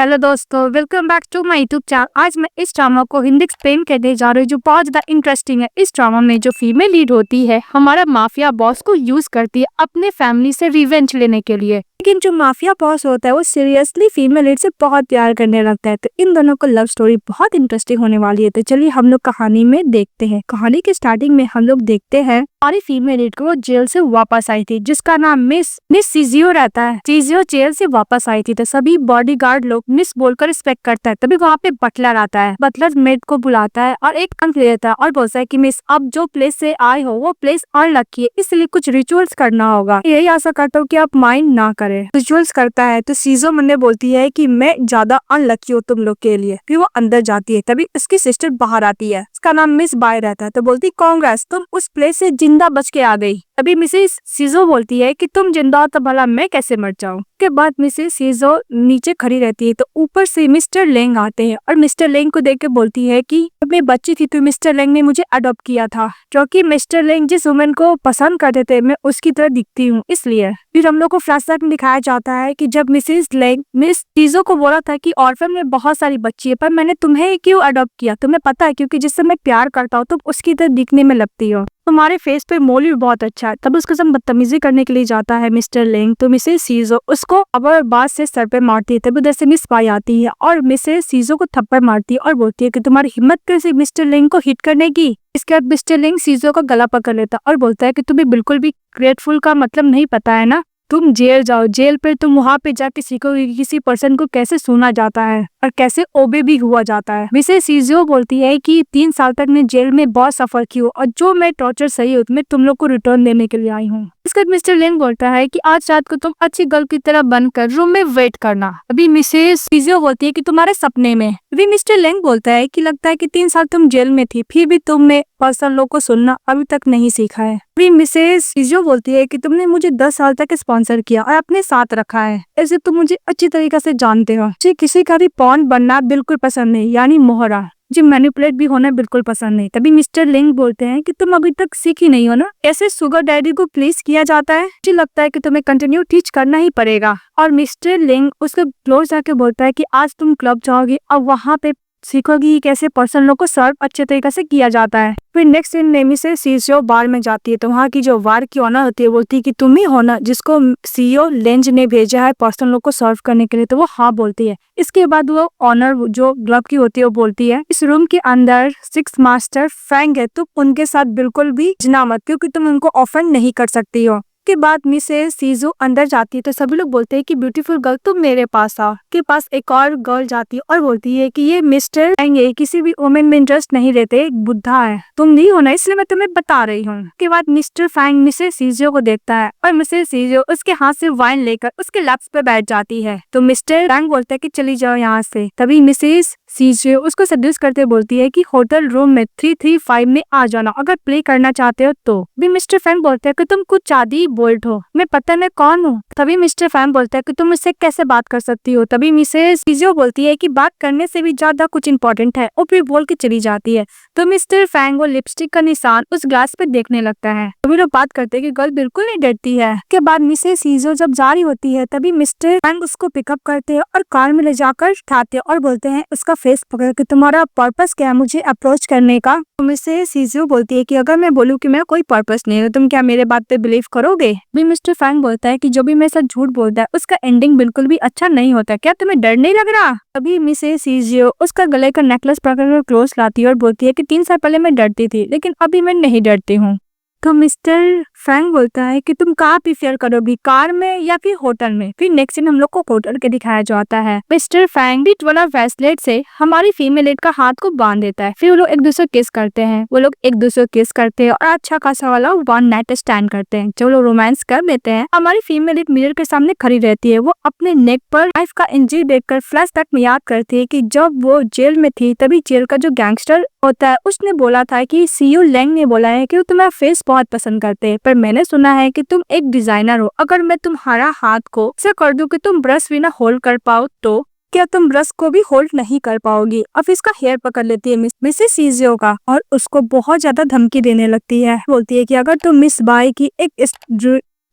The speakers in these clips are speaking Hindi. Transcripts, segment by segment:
हेलो दोस्तों, welcome back to my YouTube channel. आज मैं इस ड्रामा को हिंदी एक्सप्लेन करने जा रही हूँ जो बहुत ज्यादा इंटरेस्टिंग है। इस ड्रामा में जो फीमेल लीड होती है हमारा माफिया बॉस को यूज करती है अपने फैमिली से रिवेंज लेने के लिए, लेकिन जो माफिया बॉस होता है वो सीरियसली फीमेल लीड से बहुत प्यार करने लगता है। तो इन दोनों को लव स्टोरी बहुत इंटरेस्टिंग होने वाली है। तो चलिए हम लोग कहानी में देखते हैं। कहानी के स्टार्टिंग में हम लोग देखते हैं हमारी फीमेल लीड को जेल से वापस आई थी जिसका नाम मिस सीजियो रहता है। सीजियो जेल से वापस आई थी तो सभी बॉडीगार्ड लोग मिस बोलकर रिस्पेक्ट करता है। तभी वहाँ पे बटलर आता है। बटलर मेड को बुलाता है और एक अंक लेता है और बोलता है कि मिस अब जो प्लेस से आए हो वो प्लेस अनलकी है, इसलिए कुछ रिचुअल्स करना होगा। यही आशा करता हूँ कि आप माइंड ना करें। रिचुअल्स करता है तो सीजो मन में बोलती है कि मैं ज्यादा अनलकी हूँ तुम लोग के लिए। फिर वो अंदर जाती है। तभी उसकी सिस्टर बाहर आती है, उसका नाम मिस बाय रहता है। तो बोलती कांग्रेस, तुम उस प्लेस से जिंदा बच के आ गई। अभी मिसेस सीजो बोलती है कि तुम जिंदा हो तो भला मैं कैसे मर जाऊं। के बाद मिसेस सीजो नीचे खड़ी रहती है तो ऊपर से मिस्टर लेंग आते हैं और मिस्टर लेंग को देख के बोलती है कि जब मैं बच्ची थी तो मिस्टर लेंग ने मुझे अडॉप्ट किया था, क्योंकि मिस्टर लेंग जिस वुमेन को पसंद करते थे मैं उसकी तरह दिखती हूँ इसलिए। फिर हम लोग को फ्लैशबैक में दिखाया जाता है कि जब मिसेस लेंग मिस सीजो को बोला था कि ऑर्फन में बहुत सारी बच्ची है पर मैंने तुम्हें क्यों अडॉप्ट किया, तुम्हें पता है क्योंकि जिससे मैं प्यार करता हूँ तुम उसकी तरह दिखने में लगती हो, तुम्हारे फेस पे मोल भी बहुत अच्छा है। तब उसके साथ बदतमीजी करने के लिए जाता है मिस्टर लेंग तो मिसेस सीजो उसको अबर बात से सर पे मारती है। तब उधर से मिस बाई आती है और मिसेस सीजो को थप्पड़ मारती है और बोलती है कि तुम्हारी हिम्मत कैसे मिस्टर लेंग को हिट करने की। इसके बाद मिस्टर लेंग सीजो का गला पकड़ लेता और बोलता है कि तुम्हें बिल्कुल भी ग्रेटफुल का मतलब नहीं पता है ना, तुम जेल जाओ, जेल पे तुम वहाँ पे जाके सीखोगे किसी पर्सन को कैसे सुना जाता है और कैसे ओबे भी हुआ जाता है। मिसेस सीजो बोलती है कि 3 साल तक मैं जेल में बहुत सफर की हूँ और जो मैं टॉर्चर सही हूँ मैं तुम लोग को रिटर्न देने के लिए आई हूँ। इसके बाद मिस्टर लेंग बोलता है कि आज रात को तुम अच्छी गर्ल की तरह बनकर रूम में वेट करना। अभी मिसेस सीजो बोलती है कि तुम्हारे सपने में। अभी मिस्टर लेंग बोलता है कि लगता है कि 3 साल तुम जेल में थी फिर भी तुमने पर्सन लोग को सुनना अभी तक नहीं सीखा है। अभी मिसेस सीजो बोलती है कि तुमने मुझे 10 साल तक स्पॉन्सर किया और अपने साथ रखा है, ऐसे तुम मुझे अच्छी तरीके से जानते हो। मुझे किसी का भी पॉन बनना बिल्कुल पसंद नहीं, यानी मोहरा। मुझे मैनिपुलेट भी होना बिल्कुल पसंद नहीं। तभी मिस्टर लिंग बोलते हैं कि तुम अभी तक सीखी नहीं हो ना, ऐसे शुगर डैडी को प्लीज किया जाता है, मुझे लगता है कि तुम्हें कंटिन्यू टीच करना ही पड़ेगा। और मिस्टर लिंग उसके क्लोज जाके बोलता है कि आज तुम क्लब जाओगी और वहाँ पे सीखोगी कैसे पर्सन लोग को सर्व अच्छे तरीके से किया जाता है। फिर नेक्स्ट दिन नेमी से सीईओ बार में जाती है तो वहाँ की जो वार की ऑनर होती है बोलती है कि तुम ही हो ना जिसको सीईओ लेंज ने भेजा है पर्सन लोग को सर्व करने के लिए। तो वो हाँ बोलती है। इसके बाद वो ऑनर जो ग्लब की होती है वो बोलती है इस रूम के अंदर 6 मास्टर फैंग है, तुम उनके साथ बिल्कुल भी जना मत क्योंकि तुम उनको ऑफेंड नहीं कर सकती हो। के बाद मिसेस सीजो अंदर जाती है तो सभी लोग बोलते हैं कि ब्यूटीफुल गर्ल तुम मेरे पास आओ। के पास एक और गर्ल जाती है और बोलती है कि ये मिस्टर ये किसी भी वुमेन में इंटरेस्ट नहीं लेते, एक बुद्धा है, तुम नहीं हो ना इसलिए मैं तुम्हें बता रही हूँ। के बाद मिस्टर फैंग मिसेस सीजो को देखता है और मिसेस सीजो उसके हाथ से वाइन लेकर उसके लैप्स पे बैठ जाती है। तो मिस्टर फैंग बोलता है कि चली जाओ यहाँ से। तभी मिसेस सीजो उसको सड्यूस करते बोलती है कि होटल रूम में 335 में आ जाना अगर प्ले करना चाहते हो तो। भी मिस्टर फैंग बोलता है कि तुम कुछ ज्यादा ही बोल्ड हो, मैं पता मैं कौन हूँ। तभी मिस्टर फैंग बोलता है कि तुम मुझसे कैसे बात कर सकती हो। तभी मिसेस सीजो बोलती है कि बात करने से भी ज्यादा कुछ इंपॉर्टेंट है और फिर बोल के चली जाती है। तो मिस्टर फैंग वो लिपस्टिक का निशान उस ग्लास पे देखने लगता है। तभी लोग बात करते हैं कि गर्ल बिल्कुल नहीं डरती है। के बाद मिसेस सीजो जब जा रही होती है तभी मिस्टर फैंग उसको पिकअप करते हैं और कार में ले जाकर उठाते हैं और बोलते हैं उसका फेस पकड़ के तुम्हारा पर्पस क्या है मुझे अप्रोच करने का। तो मिसेस सीजो बोलती है कि अगर मैं बोलूँ कि मैं कोई पर्पस नहीं है तुम क्या मेरे बात पे बिलीव करोगे। भी मिस्टर फैंग बोलता है कि जो भी मेरे साथ झूठ बोलता है उसका एंडिंग बिल्कुल भी अच्छा नहीं होता, क्या तुम्हें डर नहीं लग रहा। अभी मिसेस सीजो उसका गले का नेकलेस पकड़कर क्लोज लाती है और बोलती है कि 3 साल पहले मैं डरती थी लेकिन अभी मैं नहीं डरती हूँ। तो मिस्टर फैंग बोलता है कि तुम कहाँ प्रीफर करोगी, कार में या फिर होटल में। फिर नेक्स्ट सीन हम लोग को होटल के दिखाया जाता है। मिस्टर फैंग भी वाला ब्रेसलेट से हमारी फीमेल लीड का हाथ को बांध देता है। फिर वो लोग एक दूसरे किस करते हैं, वो लोग एक दूसरे किस करते हैं और अच्छा खासा वाला 1 नाइट स्टैंड करते हैं। जब लोग रोमांस कर लेते हैं हमारी फीमेल लीड मिरर के सामने खड़ी रहती है। वो अपने नेक पर नाइफ का इंजरी देखकर फ्लैशबैक में याद करती है कि जब वो जेल में थी तभी जेल का जो गैंगस्टर होता है उसने बोला था कि सीईओ लेंग ने बोला है कि वो तुम्हारा फेस बहुत पसंद करते हैं पर मैंने सुना है कि तुम एक डिजाइनर हो, अगर मैं तुम्हारा हाथ को ऐसा कर दूं कि तुम ब्रश भी ना होल्ड कर पाओ तो क्या तुम ब्रश को भी होल्ड नहीं कर पाओगी। अब इसका हेयर पकड़ लेती है मिसेस सीजो का और उसको बहुत ज्यादा धमकी देने लगती है। बोलती है कि अगर तुम मिस बाई की एक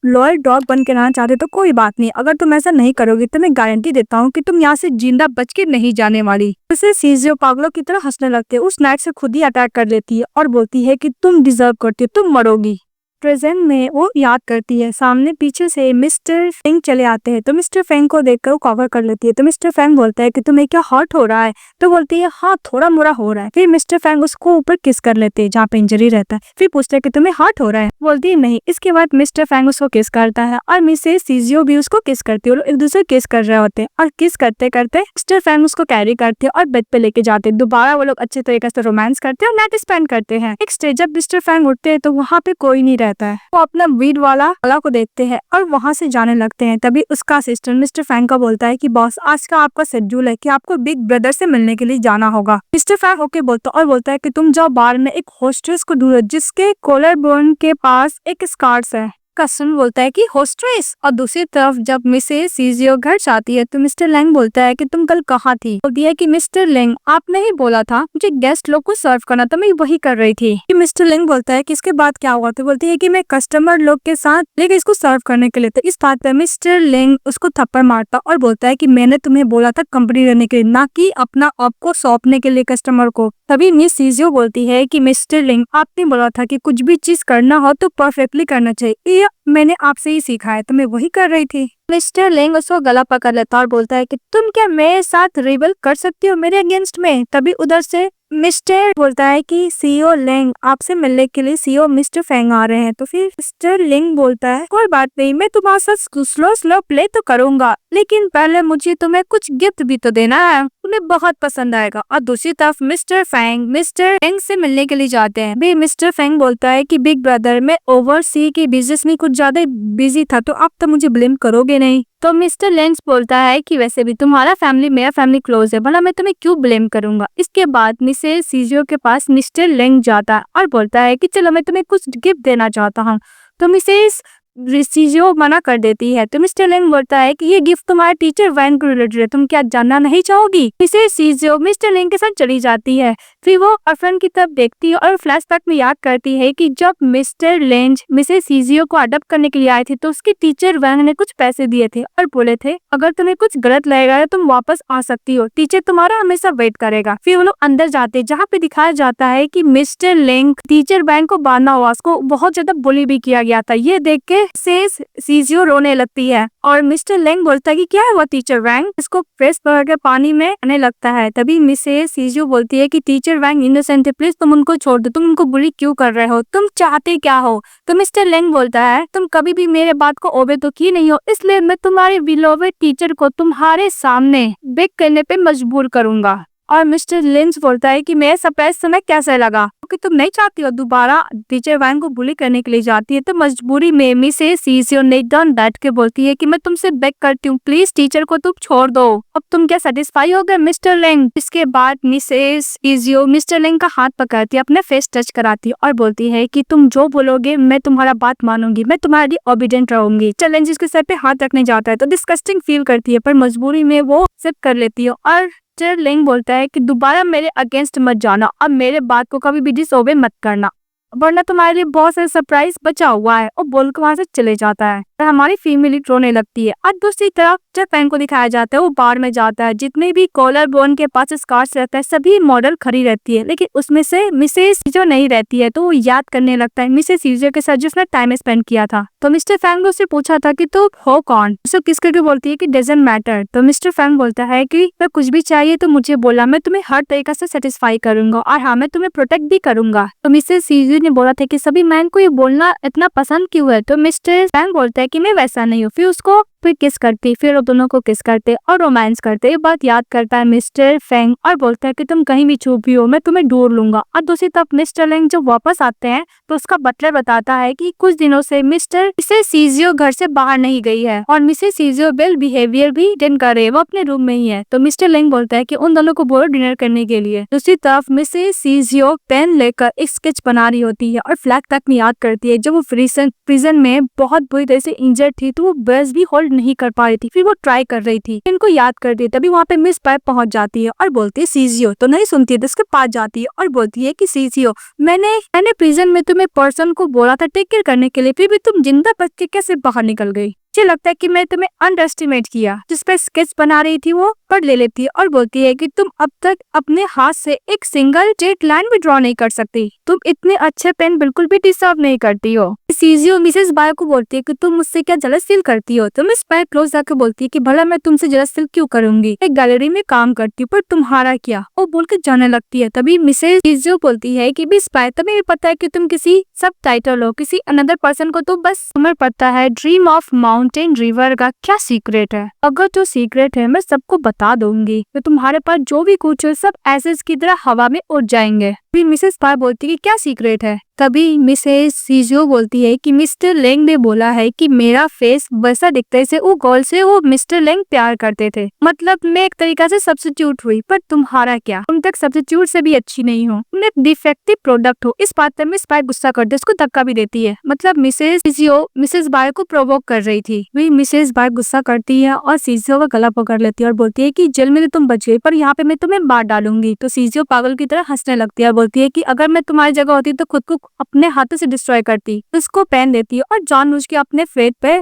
लॉयल डॉग बन के रहना चाहते हो तो कोई बात नहीं, अगर तुम ऐसा नहीं करोगे तो मैं गारंटी देता हूँ कि तुम यहाँ से जिंदा बच के नहीं जाने वाली। उसे सीजियो पागलों की तरह हंसने लगते है। उस नाइट से खुद ही अटैक कर लेती है और बोलती है कि तुम डिजर्व करती हो, तुम मरोगी। प्रेजेंट में वो याद करती है, सामने पीछे से मिस्टर फेंग चले आते हैं तो मिस्टर फेंग को देखकर वो कवर कर लेती है। तो मिस्टर फेंग बोलता है कि तुम्हें क्या हर्ट हो रहा है? तो बोलती है हाँ थोड़ा मोड़ा हो रहा है। फिर मिस्टर फेंग उसको ऊपर किस कर लेते हैं जहाँ पे इंजरी रहता है। फिर पूछता है कि तुम्हें हर्ट हो रहा है? बोलती है नहीं। इसके बाद मिस्टर फेंग उसको किस करता है और मिसेस सीजियो भी उसको किस करती है और एक दूसरे किस कर रहे होते हैं। और किस करते करते मिस्टर फेंग उसको कैरी करते हैं और बेड पे लेके जाते हैं। दोबारा वो लोग अच्छे तरीके से रोमांस करते हैं और नाइट स्पेंड करते हैं। एक स्टेज जब मिस्टर फेंग उठते हैं तो वहाँ पे कोई नहीं रहता है। वो अपना वीड वाला को देखते हैं और वहां से जाने लगते हैं। तभी उसका असिस्टेंट मिस्टर फैंग का बोलता है कि बॉस आज का आपका शेड्यूल है कि आपको बिग ब्रदर से मिलने के लिए जाना होगा। मिस्टर फैंग ओके बोलता और बोलता है कि तुम जाओ बार में एक होस्टेस को ढूंढो जिसके कॉलर बोन के पास एक स्कार्स है। कस्टम बोलता है कि होस्ट्रेस। और दूसरी तरफ जब मिसेस सीजियो घर जाती है तो मिस्टर लैंग बोलता है कि तुम कल कहाँ थी? बोलती है कि मिस्टर लैंग आपने ही बोला था मुझे गेस्ट लोग को सर्व करना, तो मैं वही कर रही थी। कि मिस्टर लैंग बोलता है कि इसके बाद क्या हुआ? तो बोलती है कि मैं कस्टमर लोग के साथ लेकिन इसको सर्व करने के लिए। तो इस बात पर मिस्टर लैंग उसको थप्पड़ मारता और बोलता है कि मैंने तुम्हें बोला था कंपनी रहने के लिए, ना कि अपना आप को सौंपने के लिए कस्टमर को। तभी मिस सीजियो बोलती है कि मिस्टर लिंग आपने बोला था कि कुछ भी चीज करना हो तो परफेक्टली करना चाहिए, ये मैंने आपसे ही सीखा है, तो मैं वही कर रही थी। मिस्टर लिंग उसको गला पकड़ लेता और बोलता है कि तुम क्या मेरे साथ रिबल कर सकती हो मेरे अगेंस्ट में? तभी उधर से मिस्टर बोलता है कि सीईओ लिंग आपसे मिलने के लिए सीईओ मिस्टर फेंग आ रहे हैं। तो फिर मिस्टर लिंग बोलता है कोई बात नहीं, मैं तुम्हारे साथ स्लो प्ले तो करूंगा, लेकिन पहले मुझे तुम्हें कुछ गिफ्ट भी तो देना है, उन्हें बहुत पसंद आएगा। और दूसरी तरफ मिस्टर फेंग से मिलने के लिए जाते हैं। भी मिस्टर फेंग बोलता है कि बिग ब्रदर मैं ओवरसी के बिजनेस में कुछ ज्यादा बिजी था तो आप तो मुझे ब्लेम करोगे नहीं। तो मिस्टर लेंस बोलता है कि वैसे भी तुम्हारा फैमिली मेरा फैमिली क्लोज है, भला मैं तुम्हें क्यों ब्लेम करूंगा। इसके बाद मिसेस सीजियो के पास मिस्टर लेंग जाता है और बोलता है कि चलो मैं तुम्हें कुछ गिफ्ट देना चाहता हूँ। तो मिसेस सीजियो मना कर देती है। तो मिस्टर लेंग बोलता है कि ये गिफ्ट तुम्हारे टीचर वैन को रिलेटेड है, तुम क्या जानना नहीं चाहोगी? मिसेस सीजियो मिस्टर लेंग के साथ चली जाती है। फिर वो अर्फन की तरफ देखती है और फ्लैशबैक में याद करती है कि जब मिस्टर लेंज मिसेस सीजियो को अडॉप्ट करने के लिए आए थे तो उसके टीचर वैन ने कुछ पैसे दिए थे और बोले थे अगर तुम्हें कुछ गलत लगेगा तो तुम वापस आ सकती हो, टीचर तुम्हारा हमेशा वेट करेगा। फिर वो लोग अंदर जाते जहाँ पे दिखाया जाता है कि मिस्टर लेंग टीचर वैन को बांधा हुआ, उसको बहुत ज्यादा बुली भी किया गया था। ये देख के सीजियो रोने लगती है और मिस्टर लेंग बोलता है कि क्या हुआ टीचर वैंग? इसको प्रेस पकड़ के पानी में आने लगता है। तभी मिसेस सीजियो बोलती है कि टीचर वैंग इनोसेंट है, प्लीज तुम उनको छोड़ दो, तुम उनको बुली क्यों कर रहे हो, तुम चाहते क्या हो? तो मिस्टर लेंग बोलता है तुम कभी भी मेरे बात को ओबे तो की नहीं हो, इसलिए मैं तुम्हारे बिलोवेड टीचर को तुम्हारे सामने बेक करने पे मजबूर करूंगा। और मिस्टर लिंच बोलता है कि मैं सरप्राइज समय कैसे लगा, क्योंकि तुम नहीं चाहती हो दोबारा टीचर वैन को बुली करने के लिए जाती है। तो मजबूरी में मिसेस सीजियो ने डन बैठ के बोलती है कि मैं तुमसे बेग करती हूँ, प्लीज टीचर को तुम छोड़ दो। अब तुम क्या सेटिस्फाई हो गए मिस्टर लेंग? इसके बाद मिसेस सीजियो मिस्टर लेंग का हाथ पकड़ती है, अपने फेस टच कराती है और बोलती है कि तुम जो बोलोगे मैं तुम्हारा बात मानूंगी, मैं तुम्हारी ओबीडिएंट रहूंगी। चैलेंज जिसके सर पे हाथ रखने जाता है तो डिस्कस्टिंग फील करती है, पर मजबूरी में वो एक्सेप्ट कर लेती है। और मिस्टर लेंग बोलता है कि दोबारा मेरे अगेंस्ट मत जाना, अब मेरे बात को कभी भी डिसओबे मत करना, वरना तुम्हारे लिए बहुत सारे सरप्राइज बचा हुआ है। और बोल के वहां से चले जाता है और हमारी फीमेल रोने लगती है। और दूसरी तरफ जब फैन को दिखाया जाता है वो बार में जाता है, जितने भी कॉलर बोन के पास स्कार्स रहता है सभी मॉडल खड़ी रहती है, लेकिन उसमें से मिसेस सीजियो नहीं रहती है। तो वो याद करने लगता है मिसेस सीजियो के साथ जिसने टाइम स्पेंड किया था। तो मिस्टर फैंग ने उससे पूछा था कि तू हो कौन? उसको किस करके बोलती है कि डजंट मैटर। तो मिस्टर फैंग बोलता है कि मैं कुछ भी चाहिए तो मुझे बोला, मैं तुम्हें हर तरीके से सेटिस्फाई करूंगा और हाँ मैं तुम्हें प्रोटेक्ट भी करूंगा। तो मिसेस सीजियो ने बोला था कि सभी मैन को ये बोलना इतना पसंद क्यों है? तो मिस्टर फैंग बोलता है कि मैं वैसा नहीं हूँ। फिर उसको फिर किस करती, फिर वो दोनों को किस करते और रोमांस करते। ये बात याद करता है मिस्टर फेंग और बोलता है कि तुम कहीं भी छुपी हो मैं तुम्हें ढूंढ लूंगा। और दूसरी तरफ मिस्टर लेंग जब वापस आते हैं तो उसका बटलर बताता है कि कुछ दिनों से मिसेस सीजियो घर से बाहर नहीं गई है और मिसेस सीजियो वेल बिहेवियर भी डिन कर रही है, वो अपने रूम में ही है। तो मिस्टर लेंग बोलता है कि उन दोनों को बोलो डिनर करने के लिए। दूसरी तरफ मिसेस सीजियो पेन लेकर एक स्केच बना रही होती है और फ्लैग तक में याद करती है जब वो प्रिजन में बहुत बुरी तरह से इंजर्ड थी तो वो ब्रश भी होल्ड कॉल नहीं कर पा रही थी, फिर वो ट्राई कर रही थी, इनको याद कर दी। तभी वहाँ पे मिस पाई पहुंच जाती है और बोलती है सीजियो, तो नहीं सुनती है, तो उसके पास जाती है और बोलती है कि सीजियो, मैंने प्रिजन में तुम्हें पर्सन को बोला था टेक केयर करने के लिए, फिर भी तुम जिंदा बच के कैसे बाहर निकल गई? मुझे लगता है कि मैं तुम्हें अंडर एस्टिमेट किया। जिस पे स्केच बना रही थी वो पढ़ ले लेती है और बोलती है कि तुम अब तक अपने हाथ से एक सिंगल स्ट्रेट लाइन भी ड्रॉ नहीं कर सकती, तुम इतने अच्छे पेन बिल्कुल भी डिजर्व नहीं करती हो। सीजियो मिसेस बाय को बोलती है कि तुम मुझसे क्या जलस फील करती हो? तो मिस बाय क्लोज जाकर बोलती है कि भला मैं तुमसे जलस फील क्यों करूंगी, एक गैलरी में काम करती हूँ, पर तुम्हारा क्या? वो बोल के जाने लगती है। तभी मिसेस सीजियो बोलती है कि मिस बाय, तुम्हें भी पता है कि तुम किसी सब टाइटल हो, किसी अनदर पर्सन को, तो बस तुम्हें पता है ड्रीम ऑफ माउंटेन रिवर का क्या सीक्रेट है? अगर जो सीक्रेट है मैं सबको बता दूंगी, तो तुम्हारे पास जो भी कुछ है सब एसेस की तरह हवा में उड़ जाएंगे। फिर मिसेस बाय बोलती है कि क्या सीक्रेट है? तभी मिसेस सीजियो बोलती है कि मिस्टर लेंग ने बोला है कि मेरा फेस वैसा दिखता है जैसे वो गर्ल से वो मिस्टर लेंग प्यार करते थे, मतलब मैं एक तरीका से सब्स्टिट्यूट हुई, पर तुम्हारा क्या? तुम तक सब्स्टिट्यूट से भी अच्छी नहीं हो, तुम एक डिफेक्टिव प्रोडक्ट हो। इस बात पर मिस बाय गुस्सा करते उसको धक्का भी देती है, मतलब मिसेस सीजियो मिसेस बाय को प्रोवोक कर रही थी। वही मिसेस बाय गुस्सा करती है और सीजियो का गला पकड़ लेती है और बोलती है कि जेल में तो तुम बच गई, पर यहाँ पे मैं तुम्हें मार डालूंगी। तो सीजियो पागल की तरह हंसने लगती है और बोलती है कि अगर मैं तुम्हारी जगह होती तो खुद को अपने हाथों से डिस्ट्रॉय करती। उसको पहन देती है और जानबूझ के अपने फेस पे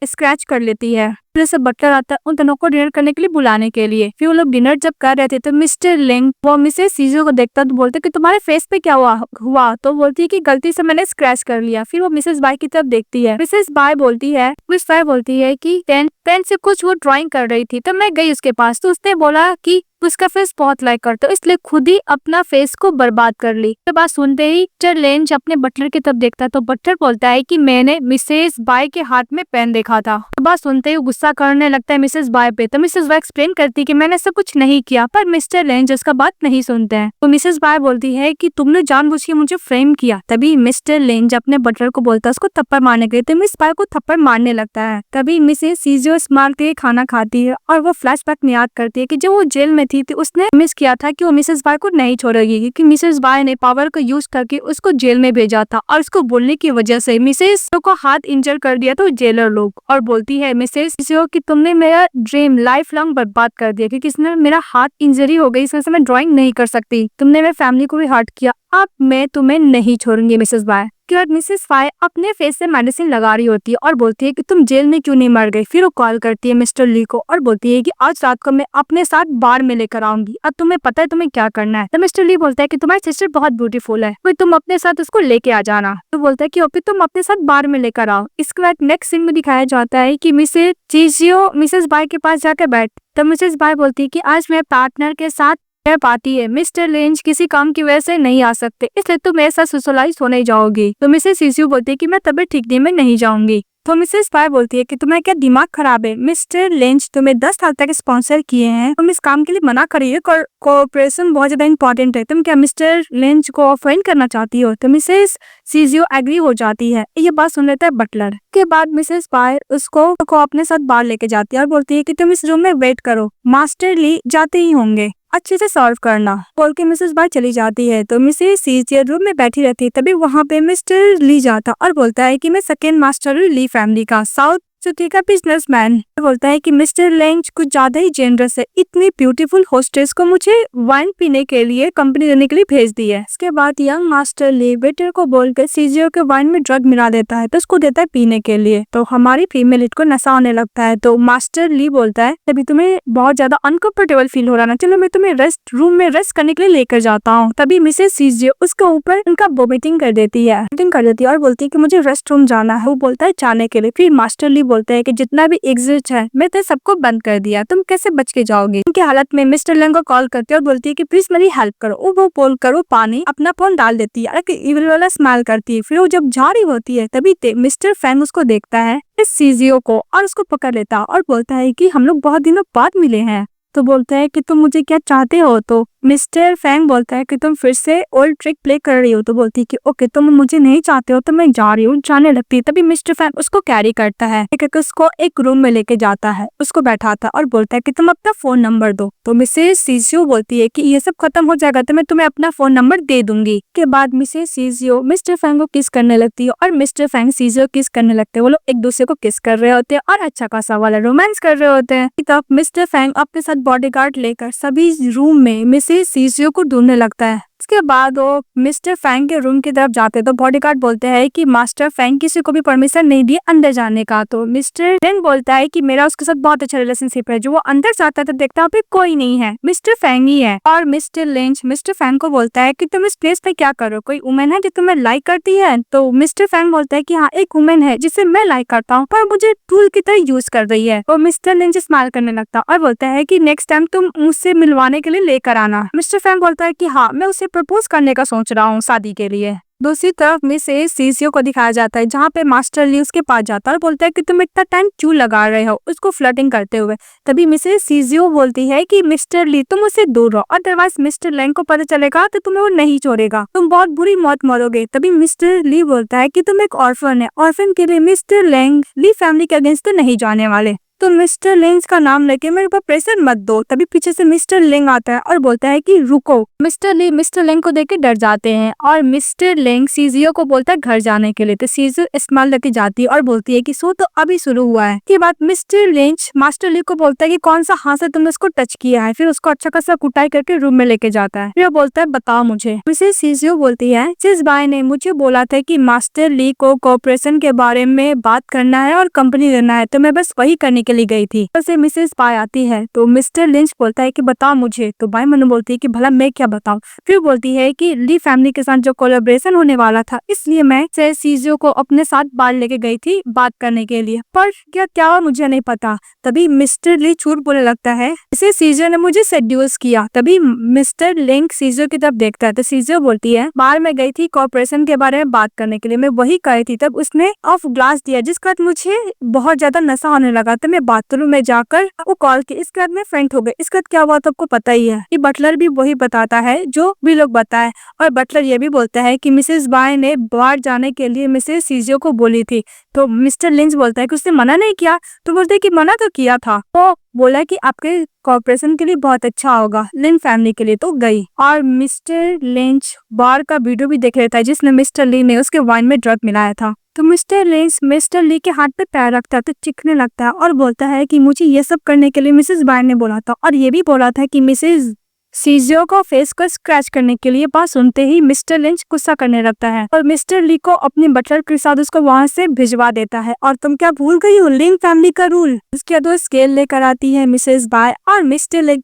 स्क्रैच कर लेती है। फिर से बटलर आता है उन दोनों को डिनर करने के लिए बुलाने के लिए। फिर वो लोग डिनर जब कर रहे थे तो मिस्टर लेंग वो मिसेस सीजियो को देखता तो बोलते कि तुम्हारे फेस पे क्या हुआ? तो बोलती है कि गलती से मैंने स्क्रैच कर लिया। फिर वो मिसेस बाय की तरफ देखती है। मिसेस बाय बोलती है कि पेन से कुछ वो ड्राइंग कर रही थी, तो मैं गई उसके पास, तो उसने बोला कि उसका फेस बहुत लाइक करता, इसलिए खुद ही अपना फेस को बर्बाद कर ली। तो बात सुनते ही मिस्टर लेंज अपने बटलर की तरफ देखता तो बटलर बोलता है कि मैंने मिसेस बाय के हाथ में पेन देखा था। तो बात सुनते ही गुस्सा करने लगता है मिसेस बाय पे। तो मिसेस बाय एक्सप्लेन करती है कि मैंने ऐसा कुछ नहीं किया, पर मिस्टर लेंज उसका बात नहीं सुनते हैं। तो मिसेस बाय बोलती है कि तुमने जानबूझ के मुझे फ्रेम किया। तभी मिस्टर लेंज अपने बटलर को बोलता है उसको थप्पड़ मारने के लिए, तो मिस बाय को थप्पड़ मारने लगता है। तभी मिसेस सीजियो स्माइल के खाना खाती है और वो फ्लैशबैक में याद करती है कि जब वो जेल में थी तो उसने मिस किया था कि वो मिसेस बाय को नहीं छोड़ेगी, क्योंकि मिसेस बाय ने पावर को यूज करके उसको जेल में भेजा था और उसको बोलने की वजह से मिसेस को हाथ इंजर कर दिया तो जेलर लोग। और बोलती है मिसेस सीजियो कि तुमने मेरा ड्रीम लाइफ लॉन्ग बर्बाद कर दिया, क्योंकि इसने मेरा हाथ इंजरी हो गई, इस वजह से मैं ड्राइंग नहीं कर सकती। तुमने मेरे फैमिली को भी हर्ट किया, अब मैं तुम्हें नहीं छोड़ूंगी मिसेस बाय। के बाद मिसेस बाय अपने फेस से मेडिसिन लगा रही होती है और बोलती है कि तुम जेल में क्यों नहीं मर गई। फिर वो कॉल करती है मिस्टर ली को और बोलती है कि आज रात को मैं अपने साथ बार में लेकर आऊंगी, अब तुम्हें पता है तुम्हें क्या करना है। तो मिस्टर ली बोलता है कि तुम्हारी सिस्टर बहुत ब्यूटीफुल है, फिर तुम अपने साथ उसको लेके आ जाना। तो बोलता है कि ओके तुम अपने साथ बार में लेकर आओ। इसके बाद नेक्स्ट सीन में दिखाया जाता है कि मिसेस चीजियो मिसेस बाय के पास जाकर बैठ। तो मिसेस बाय बोलती है कि आज मेरे पार्टनर के साथ पार्टी है, मिस्टर लेंज किसी काम की वजह से नहीं आ सकते, इसलिए तुम मेरे साथ सोशलाइज होने जाओगी। तो मिसेस सीजियो बोलती है कि मैं तबीयत ठीक नहीं, मैं नहीं जाऊंगी। तो मिसेस बाय बोलती है कि तुम्हें क्या दिमाग खराब है? मिस्टर लेंज तुम्हें 10 साल तक स्पॉन्सर किए हैं, तुम इस काम के लिए मना करिए, कोऑपरेशन बहुत ज्यादा इंपॉर्टेंट है, तुम क्या मिस्टर लेंज को ऑफेंड करना चाहती हो? तो मिसेस सीजियो एग्री हो जाती है। ये बात सुन लेता है बटलर। के बाद मिसेस बाय उसको अपने साथ बाहर लेके जाती है और बोलती है कि तुम इस रूम में वेट करो, मास्टर ली जाते ही होंगे, अच्छे से सॉल्व करना, बोल के मिसेस बाय चली जाती है। तो मिसेस सीजियो रूम में बैठी रहती है। तभी वहाँ पे मिस्टर ली जाता और बोलता है कि मैं सेकेंड मास्टर हूँ ली फैमिली का, साउथ सिटी का बिजनेसमैन। बोलता है कि मिस्टर लेंज कुछ ज्यादा ही जेनरस है, इतनी ब्यूटीफुल होस्टेस को मुझे वाइन पीने के लिए कंपनी देने के लिए भेज दी है। इसके बाद यंग मास्टर ली वेटर को बोलकर सीजियो के वाइन में ड्रग मिला देता है, तो उसको देता है पीने के लिए। तो हमारी फीमेल लीड को नशा होने लगता है। तो मास्टर ली बोलता है तभी तुम्हें बहुत ज्यादा अनकंफर्टेबल फील हो रहा ना, चलो मैं तुम्हें रेस्ट रूम में रेस्ट करने के लिए लेकर जाता हूँ। तभी मिसेस सीजियो उसके ऊपर उनका वोमिटिंग कर देती है और बोलती है कि मुझे रेस्ट रूम जाना है। वो बोलता है जाने के लिए। फिर मास्टर ली बोलते हैं कि जितना भी एग्जिट है मैं तो सबको बंद कर दिया, तुम कैसे बच के जाओगे? उनकी हालत में मिस्टर लेंग को कॉल करती है और बोलती है कि प्लीज मेरी हेल्प करो। वो बोल कर वो पानी अपना फोन डाल देती है, इविल वाला स्माइल करती है। फिर वो जब जा रही होती है तभी मिस्टर फैंग उसको देखता है इस सीजियो को और उसको पकड़ लेता और बोलता है कि हम लोग बहुत दिनों बाद मिले हैं। तो बोलता है कि तुम मुझे क्या चाहते हो? तो मिस्टर फैंग बोलता है कि तुम फिर से ओल्ड ट्रिक प्ले कर रही हो। तो बोलती है कि ओके तुम मुझे नहीं चाहते हो तो मैं जा रही हूँ। जाने लगती है तभी मिस्टर फैंग उसको कैरी करता है, उसको एक रूम में लेके जाता है, उसको बैठाता है और बोलता है कि तुम अपना फोन नंबर दो। तो मिसेस सीजियो बोलती है कि ये सब खत्म हो जाएगा तो मैं तुम्हें अपना फोन नंबर दे दूंगी। के बाद मिसेस सीजियो मिस्टर फैंग को किस करने लगती है और मिस्टर फैंग सीजियो किस करने लगते हैं। वो लोग एक दूसरे को किस कर रहे होते हैं और अच्छा खासा वाला रोमांस कर रहे होते हैं। तब मिस्टर फैंग अपने साथ बॉडीगार्ड लेकर सभी रूम में मिसेस सीजियो को ढूंढने लगता है। उसके बाद वो मिस्टर फैंग के रूम की तरफ जाते तो बॉडीगार्ड बोलते हैं कि मास्टर फैंग किसी को भी परमिशन नहीं दिए अंदर जाने का। तो मिस्टर फैंग बोलता है कि मेरा उसके साथ बहुत अच्छा रिलेशनशिप है। जो वो अंदर जाता है तो देखता है कोई नहीं है, मिस्टर फैंग ही है। और मिस्टर लिंच मिस्टर फैंग को बोलता है कि तुम इस प्लेस पे क्या करो, कोई वुमेन है जो तुम्हें लाइक करती है। तो मिस्टर फैंग बोलता है कि हाँ एक वुमेन है जिसे मैं लाइक करता हूँ पर मुझे टूल की तरह यूज कर रही है। और मिस्टर लिंच स्माइल करने लगता और बोलता है कि नेक्स्ट टाइम तुम मुझसे मिलवाने के लिए लेकर आना। मिस्टर फैंग बोलता है कि हाँ मैं उसे प्रपोज करने का सोच रहा हूँ शादी के लिए। दूसरी तरफ मिसेस सीजियो को दिखाया जाता है जहाँ पे मास्टर ली उसके पास जाता है और बोलता है कि तुम इतना टाइम क्यों लगा रहे हो, उसको फ्लर्टिंग करते हुए। तभी मिसेस सीजियो बोलती है कि मिस्टर ली तुम उससे दूर रहो, अदरवाइज मिस्टर लैंग को पता चलेगा तो तुम्हें वो नहीं छोड़ेगा, तुम बहुत बुरी मौत मरोगे। तभी मिस्टर ली बोलता है कि तुम एक ऑर्फन है, ऑर्फन के लिए मिस्टर लैंग ली फैमिली के अगेंस्ट तो नहीं जाने वाले, तो मिस्टर लिंच का नाम लेके मेरे ऊपर प्रेशर मत दो। तभी पीछे से मिस्टर लिंग आता है और बोलता है कि रुको। मिस्टर ली मिस्टर लिंग को देख के डर जाते हैं और मिस्टर लिंग सीजियो को बोलता है घर जाने के लिए। तो सीजियो स्माइल लेके जाती है और बोलती है कि शो तो अभी शुरू हुआ है। के बाद मिस्टर लिंच मास्टर ली को बोलता है कि कौन सा हाथ से तुमने उसको टच किया है, फिर उसको अच्छा खासा कुटाई करके रूम में लेके जाता है। फिर बोलता है बताओ मुझे। मिसेस सीजियो बोलती है जिस भाई ने मुझे बोला था कि मास्टर ली को कॉर्पोरेशन के बारे में बात करना है और कंपनी लेना है तो मैं बस वही करने के लिए गई थी। तो मिसेस पाई आती है तो मिस्टर लिंच बोलता है कि बताओ मुझे। तो बाई मनु बोलती है कि भला मैं क्या बताऊं। फिर बोलती है कि ली फैमिली के साथ जो कोलैबोरेशन होने वाला था इसलिए मैं सीजियो को अपने साथ बाहर लेके गई थी बात करने के लिए, पर क्या हुआ मुझे नहीं पता। तभी मिस्टर ली झूठ बोलने लगता है इसे सीजियो ने मुझे सेड्यूस किया। तभी मिस्टर लिंक सीजियो की तरफ देखता है तो सीजियो बोलती है बाहर में गई थी कॉर्पोरेशन के बारे में बात करने के लिए, मैं वही कही थी। तब उसने ऑफ ग्लास दिया जिसके बाद मुझे बहुत ज्यादा नशा होने लगा तो मैं बाथरूम में जाकर वो कॉल की, इसके बाद मैं फेंट हो गई। इसके बाद क्या हुआ तो आपको पता ही है कि बटलर भी वही बताता है जो भी लोग बताए। और बटलर ये भी बोलता है कि मिसेस बाय ने बाहर जाने के लिए मिसेस सीजियो को बोली थी। तो मिस्टर लिंच बोलता है कि उसने मना नहीं किया। तो बोलते है कि मना तो किया था, तो बोला कि आपके कॉर्पोरेशन के लिए बहुत अच्छा होगा, लिन फैमिली के लिए, तो गई। और मिस्टर लिंच बार का वीडियो भी देख लेता है जिसने मिस्टर ली ने उसके वाइन में ड्रग मिलाया था। तो मिस्टर लिंच मिस्टर ली के हाथ पे पैर रखता है तो चिखने लगता है और बोलता है कि मुझे ये सब करने के लिए मिसेस बाय ने बोला था और ये भी बोला था कि मिसेस सीजियो को फेस को स्क्रैच करने के लिए। बात सुनते ही मिस्टर लिंच गुस्सा करने लगता है और मिस्टर ली को अपने बटलर के साथ उसको वहां से भिजवा देता है। और तुम क्या भूल गई हो लिन फैमिली का रूल। उसके बाद स्केल लेकर आती है मिसेस बाय और मिस्टर लिंच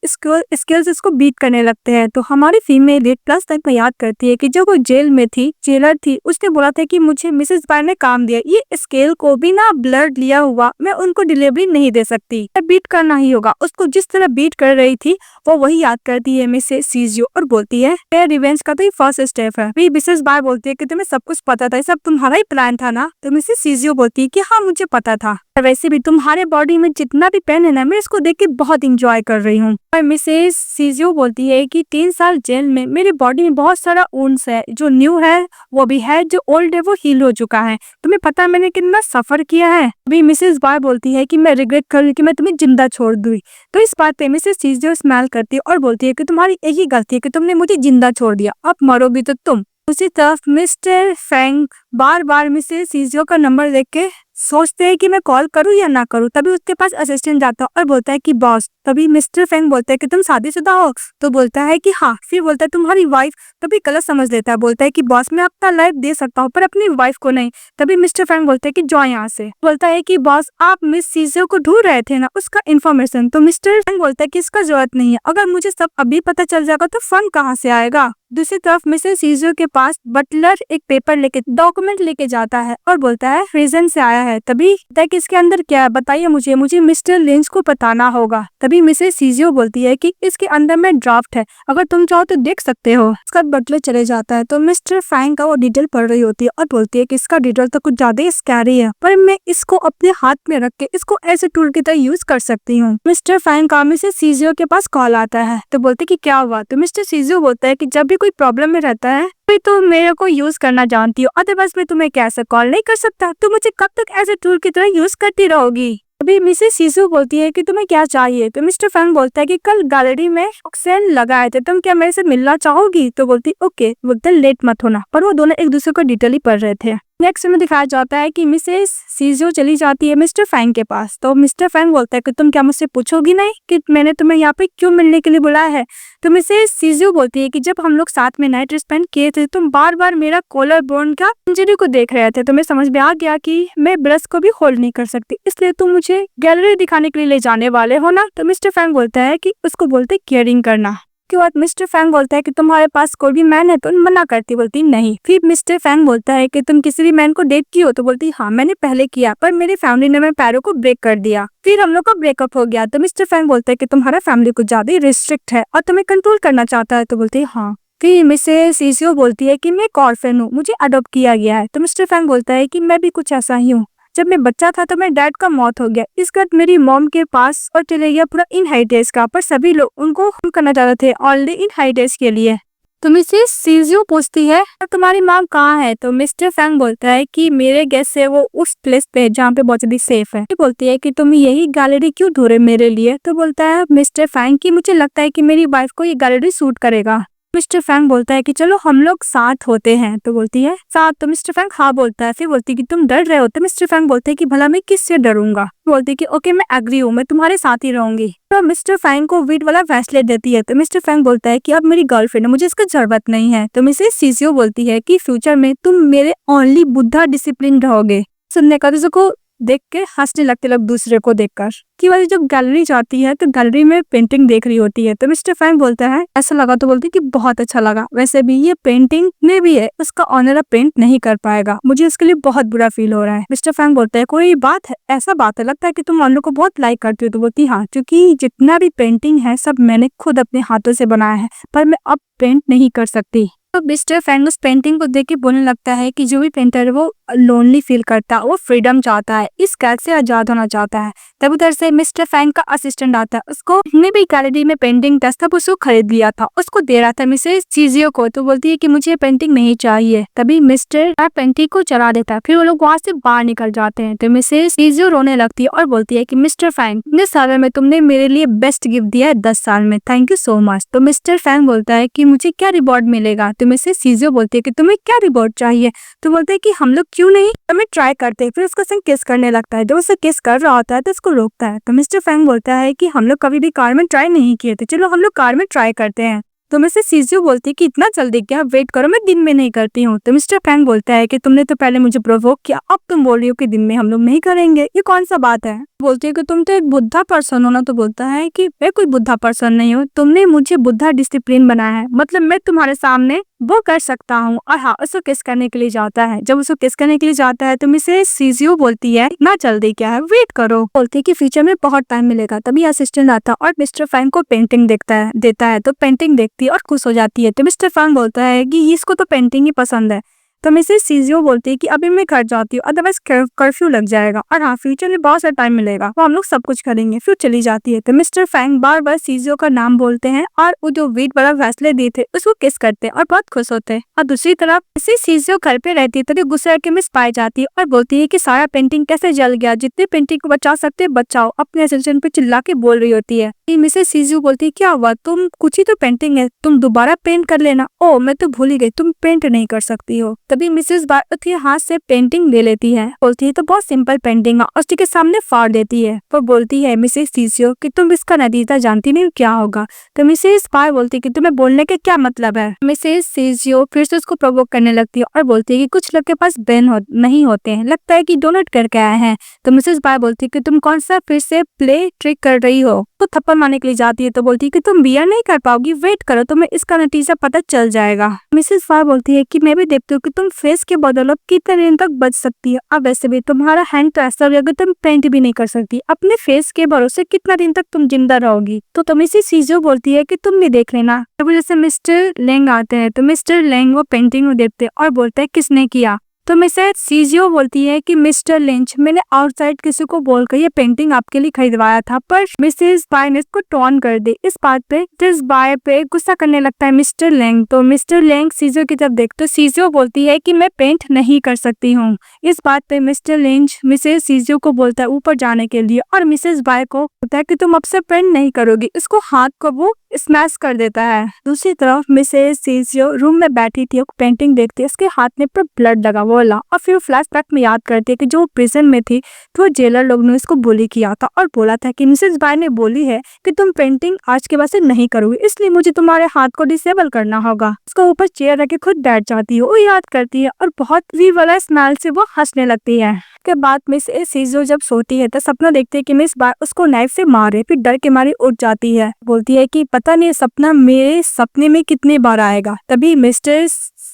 स्केल्स इसको बीट करने लगते हैं। तो हमारी फीमेल लीड प्लस तक में याद करती है कि जो वो जेल में थी जेलर थी उसने बोला था कि मुझे मिसेस बाय ने काम दिया, ये स्केल को बिना ब्लड लिया हुआ मैं उनको डिलीवरी नहीं दे सकती, बीट करना ही होगा। उसको जिस तरह बीट कर रही थी वो वही याद करती है मिसेस सीजियो और बोलती है रिवेंज का तो ये फर्स्ट स्टेप है। फिर मिसेस बाय बोलती है कि तुम्हें सब कुछ पता था, सब तुम्हारा ही प्लान था ना। तो मिसेस सीजियो बोलती है कि हाँ मुझे पता था, वैसे भी तुम्हारे बॉडी में जितना भी पेन है ना मैं इसको देख के बहुत इंजॉय कर रही हूँ। और मिसेस सीजियो बोलती है कि 3 साल जेल में मेरी बॉडी में बहुत सारा ऊंस है, जो न्यू है वो भी है, जो ओल्ड है वो हील हो चुका है, तुम्हें पता है मैंने कितना सफर किया है। अभी मिसेस बाय बोलती है कि मैं रिग्रेट कर रही कि मैं तुम्हें जिंदा छोड़ दूँ। तो इस बात पे मिसेस सीजियो स्माइल करती है और बोलती है कि तुम्हारी एक ही गलती है कि तुमने मुझे जिंदा छोड़ दिया, अब मरोगी तो तुम। उसी तरफ मिस्टर फैंग बार बार मिसेस सीजियो का नंबर देख के सोचते हैं कि मैं कॉल करूं या ना करूं। तभी उसके पास असिस्टेंट जाता है और बोलता है कि बॉस। तभी मिस्टर फैंग बोलता है कि तुम शादीशुदा हो। तो बोलता है कि हाँ। फिर बोलता है तुम्हारी वाइफ। तभी गलत समझ लेता है, बोलता है कि बॉस मैं अपना लाइफ दे सकता हूँ पर अपनी वाइफ को नहीं। तभी मिस्टर फैंग बोलता है कि जाओ यहाँ से। बोलता है कि बॉस आप मिस सीजियो को ढूंढ रहे थे ना, उसका इन्फॉर्मेशन। तो मिस्टर फैंग बोलता है कि इसका जरूरत नहीं है, अगर मुझे सब अभी पता चल जाएगा तो फन कहाँ से आएगा। दूसरी तरफ मिसेस सीजियो के पास बटलर एक पेपर लेके डॉक्यूमेंट लेके जाता है और बोलता है रीजन से आया है। तभी कि इसके अंदर क्या है बताइए मुझे मिस्टर लिंच को बताना होगा। तभी मिसेस सीजियो बोलती है कि इसके अंदर में ड्राफ्ट है, अगर तुम चाहो तो देख सकते हो। इसका बटलर चले जाता है तो मिस्टर फैंग का वो डिटेल पढ़ रही होती है और बोलती है कि इसका डिटेल तो कुछ ज्यादा ही स्कैरी है, पर मैं इसको अपने हाथ में रख के इसको ऐसे टूल की तरह यूज कर सकती हूँ। मिस्टर फैंग का मिसेस सीजियो के पास कॉल आता है तो बोलते कि क्या हुआ। तो मिस्टर सीजियो बोलता है कि जब भी कोई प्रॉब्लम में रहता है तो मेरे को यूज करना जानती हो, अदरवाइज मैं तुम्हें कैसे कॉल नहीं कर सकता, तुम मुझे कब तक ऐसे टूल की तरह यूज करती रहोगी। अभी मिसेस सीजू बोलती है कि तुम्हें क्या चाहिए। तो मिस्टर फैंग बोलता है कि कल गैलरी में ऑक्सीजन लगाए थे, तुम क्या मेरे से मिलना चाहोगी। तो बोलती ओके, बोलते लेट मत होना। पर वो दोनों एक दूसरे को डिटेल ही पढ़ रहे थे। नेक्स्ट में दिखाया जाता है कि मिसेस सीजो चली जाती है मिस्टर फैंग के पास। तो मिस्टर फैंग बोलता है कि तुम क्या मुझसे पूछोगी नहीं कि मैंने तुम्हें यहाँ पे क्यों मिलने के लिए बुलाया है। तो मिसेस सीजो बोलती है कि जब हम लोग साथ में नाइट स्पेंड किए थे तुम बार बार मेरा कॉलर बोन का इंजरी को देख रहे थे, तो मैं समझ में आ गया कि मैं ब्रश को भी होल्ड नहीं कर सकती, इसलिए तुम मुझे गैलरी दिखाने के लिए ले जाने वाले हो ना। तो मिस्टर फैंग बोलता है कि उसको बोलते केयरिंग करना। के बाद मिस्टर फैंग बोलता है कि तुम्हारे पास कोई भी मैन है। तो मना करती, बोलती नहीं। फिर मिस्टर फैंग बोलता है कि तुम किसी भी मैन को डेट की हो। तो बोलती हाँ मैंने पहले किया, पर मेरी फैमिली ने मेरे पैरों को ब्रेक कर दिया, फिर हम लोग का ब्रेकअप हो गया। तो मिस्टर फैंग बोलता है कि तुम्हारा फैमिली कुछ ज्यादा ही रिस्ट्रिक्ट है और तुम्हें कंट्रोल करना चाहता है। तो बोलती हाँ। फिर मिसेस सीसियो बोलती है कि मैं एक ऑर्फन हूँ, मुझे अडॉप्ट किया गया है। तो मिस्टर फैंग बोलता है कि मैं भी कुछ ऐसा ही हूँ, जब मैं बच्चा था तो मेरे डैड का मौत हो गया, इसके बाद मेरी मॉम के पास और चले गया पूरा इन हाइटेस का, पर सभी लोग उनको करना चाहते थे ऑलरेडी इन हाइटेस के लिए। तो मिसेस सीजियो पूछती है और तुम्हारी मॉम कहाँ है। तो मिस्टर फैंग बोलता है कि मेरे गेस से वो उस प्लेस पे जहाँ पे बहुत ज्यादा सेफ है। बोलती है कि तुम यही गैलरी क्यों ढूंढे मेरे लिए। तो बोलता है मिस्टर फैंग कि मुझे लगता है कि मेरी वाइफ को ये गैलरी सूट करेगा। मिस्टर फैंग बोलता है कि चलो हम लोग साथ होते हैं। तो बोलती है साथ। तो मिस्टर फैंग हाँ बोलता है। फिर बोलती है कि तुम डर रहे हो। तो मिस्टर फैंग बोलते है कि भला मैं किससे डरूंगा। बोलती है कि ओके मैं एग्री हूँ, मैं तुम्हारे साथ ही रहूंगी। तो मिस्टर फैंग को वीट वाला ब्रेसलेट देती है। तो मिस्टर फैंग बोलता है कि अब मेरी गर्लफ्रेंड है, मुझे इसकी जरूरत नहीं है। तो मिसेस सीसियो बोलती है कि फ्यूचर में तुम मेरे ओनली बुद्धा डिसिप्लिन रहोगे। सुनने का को देख के हंसने लगते लोग दूसरे को देखकर। कि वजह जब गैलरी जाती है तो गैलरी में पेंटिंग देख रही होती है। तो मिस्टर फैंग बोलता है ऐसा लगा। तो बोलती है कि बहुत अच्छा लगा, वैसे भी ये पेंटिंग में भी है, उसका ऑनर अब पेंट नहीं कर पाएगा, मुझे इसके लिए बहुत बुरा फील हो रहा है। मिस्टर फैंग बोलता है कोई बात है, ऐसा बात है, लगता है कि तुम ऑनर को बहुत लाइक करती हो। तो बोलती हाँ, क्योंकि जितना भी पेंटिंग है सब मैंने खुद अपने हाथों से बनाया है, पर मैं अब पेंट नहीं कर सकती। तो मिस्टर फैंग उस पेंटिंग को देख के बोलने लगता है कि जो भी पेंटर है वो लोनली फील करता है, वो फ्रीडम चाहता है, इस कैद से आजाद होना चाहता है। तब उधर से मिस्टर फैंग का असिस्टेंट आता है, उसको ने भी गैलरी में पेंटिंग टेस्ट था, उसको खरीद लिया था, उसको दे रहा था मिसेस चीजियो को। तो बोलती है कि मुझे पेंटिंग नहीं चाहिए। तभी मिस्टर पेंटिंग को चला देता है, फिर वो लोग वहाँ से बाहर निकल जाते हैं। तो मिसेस चीजियो रोने लगती है और बोलती है कि मिस्टर फैंग, इतने साल में तुमने मेरे लिए बेस्ट गिफ्ट दिया है 10 साल में, थैंक यू सो मच। तो मिस्टर फैंग बोलता है कि मुझे क्या रिवॉर्ड मिलेगा। तो मिसेस चीजियो बोलती है कि तुम्हें क्या रिवॉर्ड चाहिए। तो बोलते है कि हम लोग क्यों नहीं हमें ट्राई करते। फिर उसका संग किस करने लगता है, जब उसे किस कर रहा होता है तो उसको रोकता है। तो मिस्टर फैंग बोलता है कि हम लोग कभी भी कार में ट्राई नहीं किए थे, चलो हम लोग कार में ट्राई करते हैं। तो मिसेस सीजियो बोलती है कि इतना जल्दी क्या, वेट करो, मैं दिन में नहीं करती हूँ। तो मिस्टर फैंग बोलता है कि तुमने तो पहले मुझे प्रोवोक किया, अब तुम बोल रही हो कि दिन में हम लोग नहीं करेंगे, ये कौन सा बात है। बोलती है कि तुम तो एक बुद्धा पर्सन हो ना। तो बोलता है कि मैं कोई बुद्धा पर्सन नहीं हूँ, तुमने मुझे बुद्धा डिसिप्लिन बनाया है, मतलब मैं तुम्हारे सामने वो कर सकता हूँ। और हाँ, उसको किस करने के लिए जाता है। जब उसको किस करने के लिए जाता है तो मिसेस सीजियो बोलती है ना जल्दी क्या है, वेट करो। बोलती है कि फ्यूचर में बहुत टाइम मिलेगा। तभी असिस्टेंट आता और मिस्टर फैंग को पेंटिंग देता है। तो पेंटिंग देखती है और खुश हो जाती है। तो मिस्टर फैंग बोलता है कि इसको तो पेंटिंग ही पसंद है। तो मिसेस सीजियो बोलती है कि अभी मैं घर जाती हूँ, अदरवाइज कर्फ्यू लग जाएगा, और हाँ फ्यूचर में बहुत सारा टाइम मिलेगा, वो हम लोग सब कुछ करेंगे। फिर चली जाती है। तो मिस्टर फैंग बार बार सीजियो का नाम बोलते हैं और वो जो वीट वाला फैसले दिए थे उसको किस करते हैं और बहुत खुश होते हैं। और दूसरी तरफ मिसेस सीजियो घर पे रहती है तो गुस्सा के मिस पाई जाती है और बोलती है कि सारा पेंटिंग कैसे जल गया, जितने पेंटिंग को बचा सकते बचाओ, अपने असिस्टेंट पे चिल्ला के बोल रही होती है। मिसेस सीजियो बोलती है क्या हुआ, तुम कुछ ही तो पेंटिंग है, तुम दोबारा पेंट कर लेना। ओ मैं तो भूल ही गई, तुम पेंट नहीं कर सकती हो। तभी मिसेस बारती हाथ से पेंटिंग ले लेती है, बोलती है तो बहुत सिंपल पेंटिंग है, और उसके सामने फाड़ देती है। वो बोलती है मिसेस सीजियो कि तुम इसका नतीजा जानती नहीं क्या होगा। तो मिसेस बार बोलती है कि तुम्हें बोलने का क्या मतलब है। मिसेस सीजियो फिर से उसको प्रोवोक करने लगती है और बोलती है कि कुछ लोग के पास ब्रेन नहीं होते हैं, लगता है कि डोनेट करके आए हैं। तो मिसेस बार बोलती है कि तुम कौन सा फिर से प्ले ट्रिक कर रही हो। तो थप्पड़ मारने के लिए जाती है तो बोलती है कि तुम बियर नहीं कर पाओगी, वेट करो, तुम्हें इसका नतीजा पता चल जाएगा। मिसेस बाय बोलती है कि मैं भी देखती हूँ कि तुम फेस के बदौलत कितने दिन तक बच सकती है, अब वैसे भी तुम्हारा हैंड तो ऐसा भी अगर तुम पेंट भी नहीं कर सकती, अपने फेस के भरोसे कितना दिन तक तुम जिंदा रहोगी। तो मिसेस सीजो बोलती है कि तुम भी देख लेना। तब जैसे मिस्टर लेंग आते हैं तो मिस्टर लेंग वो पेंटिंग को देखते हैं और बोलते हैं किसने किया। तो मिसेस सीजियो बोलती है कि मिस्टर लिंच, मैंने आउटसाइड किसी को बोलकर ये पेंटिंग आपके लिए खरीदवाया था, पर मिसेस बाय ने इसको टॉन कर दी। इस बात पे मिसेस बाय पे गुस्सा करने लगता है मिस्टर लेंग। तो मिस्टर लेंग सीजियो की तरफ देखते सीजियो बोलती है कि मैं पेंट नहीं कर सकती हूँ। इस बात पे मिस्टर लिंच मिसेस सीजियो को बोलता है ऊपर जाने के लिए और मिसेस बाय को बोलता है कि तुम अब से पेंट नहीं करोगी। इसको हाथ को वो स्मैश कर देता है। दूसरी तरफ मिसेस सीजियो रूम में बैठी थी, पेंटिंग देखती है, इसके हाथ में पर ब्लड लगा वो ला, और फिर फ्लैशबैक में याद करती है कि जो प्रिजन में थी तो जेलर लोग ने इसको बुली किया था और बोला था कि मिसेस बाय ने बोली है कि तुम पेंटिंग आज के बाद से नहीं करोगी, इसलिए मुझे तुम्हारे हाथ को डिसेबल करना होगा। उसको ऊपर चेयर रख के खुद बैठ जाती है, वो याद करती है और बहुत ही वाला स्माइल से वो हंसने लगती है। के बाद मिस सीजो जब सोती है तो सपना देखती है कि मिस बाय उसको नाइफ से मारे, फिर डर के मारे उठ जाती है। बोलती है कि पता नहीं सपना मेरे सपने में कितने बार आएगा। तभी मिस्टर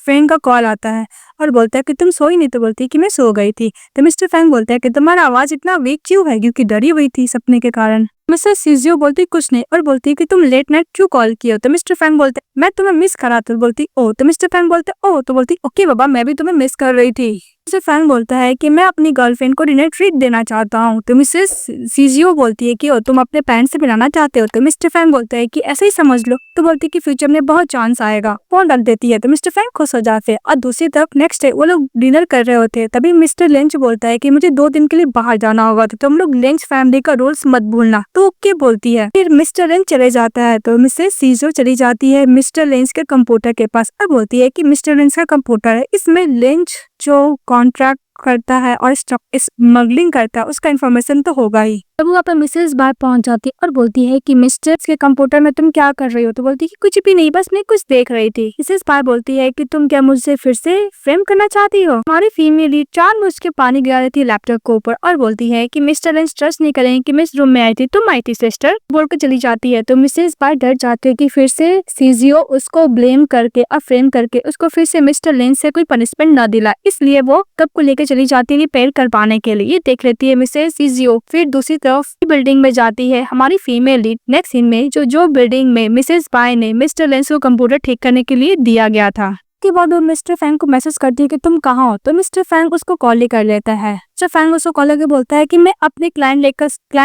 फैंग का कॉल आता है और बोलता है कि तुम सोई नहीं। तो बोलती है कि मैं सो गई थी। तो मिस्टर फैंग बोलता है कि तुम्हारा आवाज इतना वीक क्यों है, क्योंकि डरी हुई थी सपने के कारण। मिस्टर सीजियो बोलती कुछ नहीं और बोलती है कि तुम लेट नाइट क्यों कॉल किया। तो मिस्टर फैंग बोलते मैं तुम्हें मिस करा। तो बोलती ओ। तो मिस्टर फैंग बोलते ओ। तो बोलती ओके बाबा, मैं भी तुम्हें मिस कर रही थी। मिस्टर फैंग बोलता है कि मैं अपनी गर्लफ्रेंड को डिनर ट्रीट देना चाहता हूँ। तो मिसेस सीजियो बोलती है कि ओ तुम अपने पेरेंट्स से मिलाना चाहते हो। तो मिस्टर फैंग बोलता है कि ऐसे ही समझ लो। तो बोलती है कि फ्यूचर में बहुत चांस आएगा। फोन रख देती है। तो मिस्टर फैंग खुश हो जाते हैं और दूसरी तरफ नेक्स्ट डे वो लोग डिनर कर रहे होते हैं। तभी मिस्टर लेंच बोलता है कि मुझे 2 दिन के लिए बाहर जाना होगा, तो तुम लोग लेंच फैमिली का रूल्स मत भूलना। तो ओके बोलती है। फिर मिस्टर लेंच चले जाता है तो मिसेस सीजो चली जाती है मिस्टर लेंच के कंप्यूटर के पास और बोलती है कि मिस्टर लेंच का कंप्यूटर है, इसमें लेंच जो कॉन्ट्रैक्ट करता है और स्मगलिंग करता है उसका इन्फॉर्मेशन तो होगा ही। तब वहाँ पर मिसेस बाय पहुंच जाती है और बोलती है कि मिस्टर के कंप्यूटर में तुम क्या कर रही हो। तो बोलती है कि कुछ भी नहीं, बस मैं कुछ देख रही थी। मिसेस बाय बोलती है कि तुम क्या मुझसे फिर से फ्रेम करना चाहती हो। हमारी फीमेल लीड जानबूझ के पानी गिरा रही थी लैपटॉप के ऊपर और बोलती है कि मिस्टर लेंच ट्रस्ट नहीं करेंगे कि मैं इस रूम में आई थी, तुम आई थी सिस्टर, बोलकर चली जाती है। तो मिसेस बाय डर जाती है कि फिर से सीजियो उसको ब्लेम करके और फ्रेम करके उसको फिर से मिस्टर लेंच से कोई पनिशमेंट न दिला, इसलिए वो कब को लेकर चली जाती है रिपेयर कर पाने के लिए। देख लेती है मिसेस सीजियो। फिर दूसरी बिल्डिंग में जाती है हमारी फीमेल लीड। नेक्स्ट सीन में जो बिल्डिंग में मिसेस बाय ने मिस्टर लेंस को कंप्यूटर ठीक करने के लिए दिया गया था। के बाद वो मिस्टर फैंग को मैसेज करती है कि तुम कहाँ हो। तो मिस्टर फैंग उसको कॉल ही कर लेता है। मिस्टर फैंग उसको कॉल करके बोलता है कि मैं अपने क्लाइंट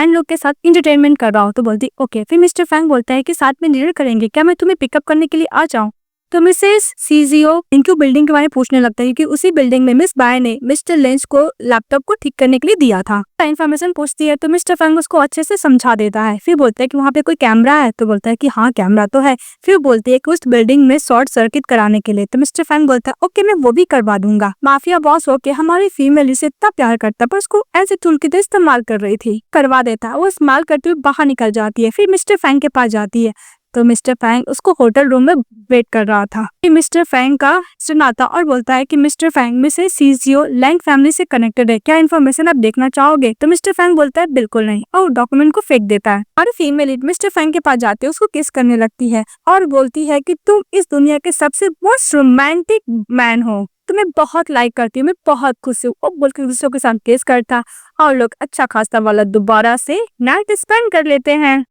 लोग के साथ इंटरटेनमेंट कर रहा हूँ। तो बोलती ओके। फिर मिस्टर फैंग बोलता है कि साथ में डिनर करेंगे, क्या मैं तुम्हें पिकअप करने के लिए आ जाऊँ। तो मिसेस सीजियो इनकी बिल्डिंग के बारे में पूछने लगता है कि उसी बिल्डिंग में मिस बाय ने मिस्टर लेंच को लैपटॉप को ठीक करने के लिए दिया था। इन्फॉर्मेशन पूछती है तो मिस्टर फैंग उसको अच्छे से समझा देता है। फिर बोलता है कि वहाँ पे कोई कैमरा है। तो बोलता है कि हाँ कैमरा तो है। फिर बोलती है कि उस बिल्डिंग में शॉर्ट सर्किट कराने के लिए। तो मिस्टर फैंग बोलता है ओके मैं वो भी करवा दूंगा। माफिया बॉस होके हमारी फीमेल से इतना प्यार करता पर उसको एज ए टूल की तरह इस्तेमाल कर रही थी, करवा देता है। वो इस्तेमाल करते हुए बाहर निकल जाती है। फिर मिस्टर फैंग के पास जाती है तो मिस्टर फैंग उसको होटल रूम में वेट कर रहा था। मिस्टर फैंग का सुनाता और बोलता है कि मिस्टर फैंग मिसेस सीजियो लैंग फैमिली से कनेक्टेड है, क्या इन्फॉर्मेशन आप देखना चाहोगे। तो मिस्टर फैंग बोलता है बिल्कुल नहीं और डॉक्यूमेंट को फेंक देता है। और फीमेल लीड मिस्टर फैंग के पास जाते है, उसको किस करने लगती है और बोलती है कि तुम इस दुनिया के सबसे मोस्ट रोमांटिक मैन हो, तुम्हें बहुत लाइक करती हूँ, मैं बहुत खुश हूँ। और बोल के दूसरों के साथ केस करता और लोग अच्छा खासा वाला दोबारा से नाइट स्पेंड कर लेते हैं।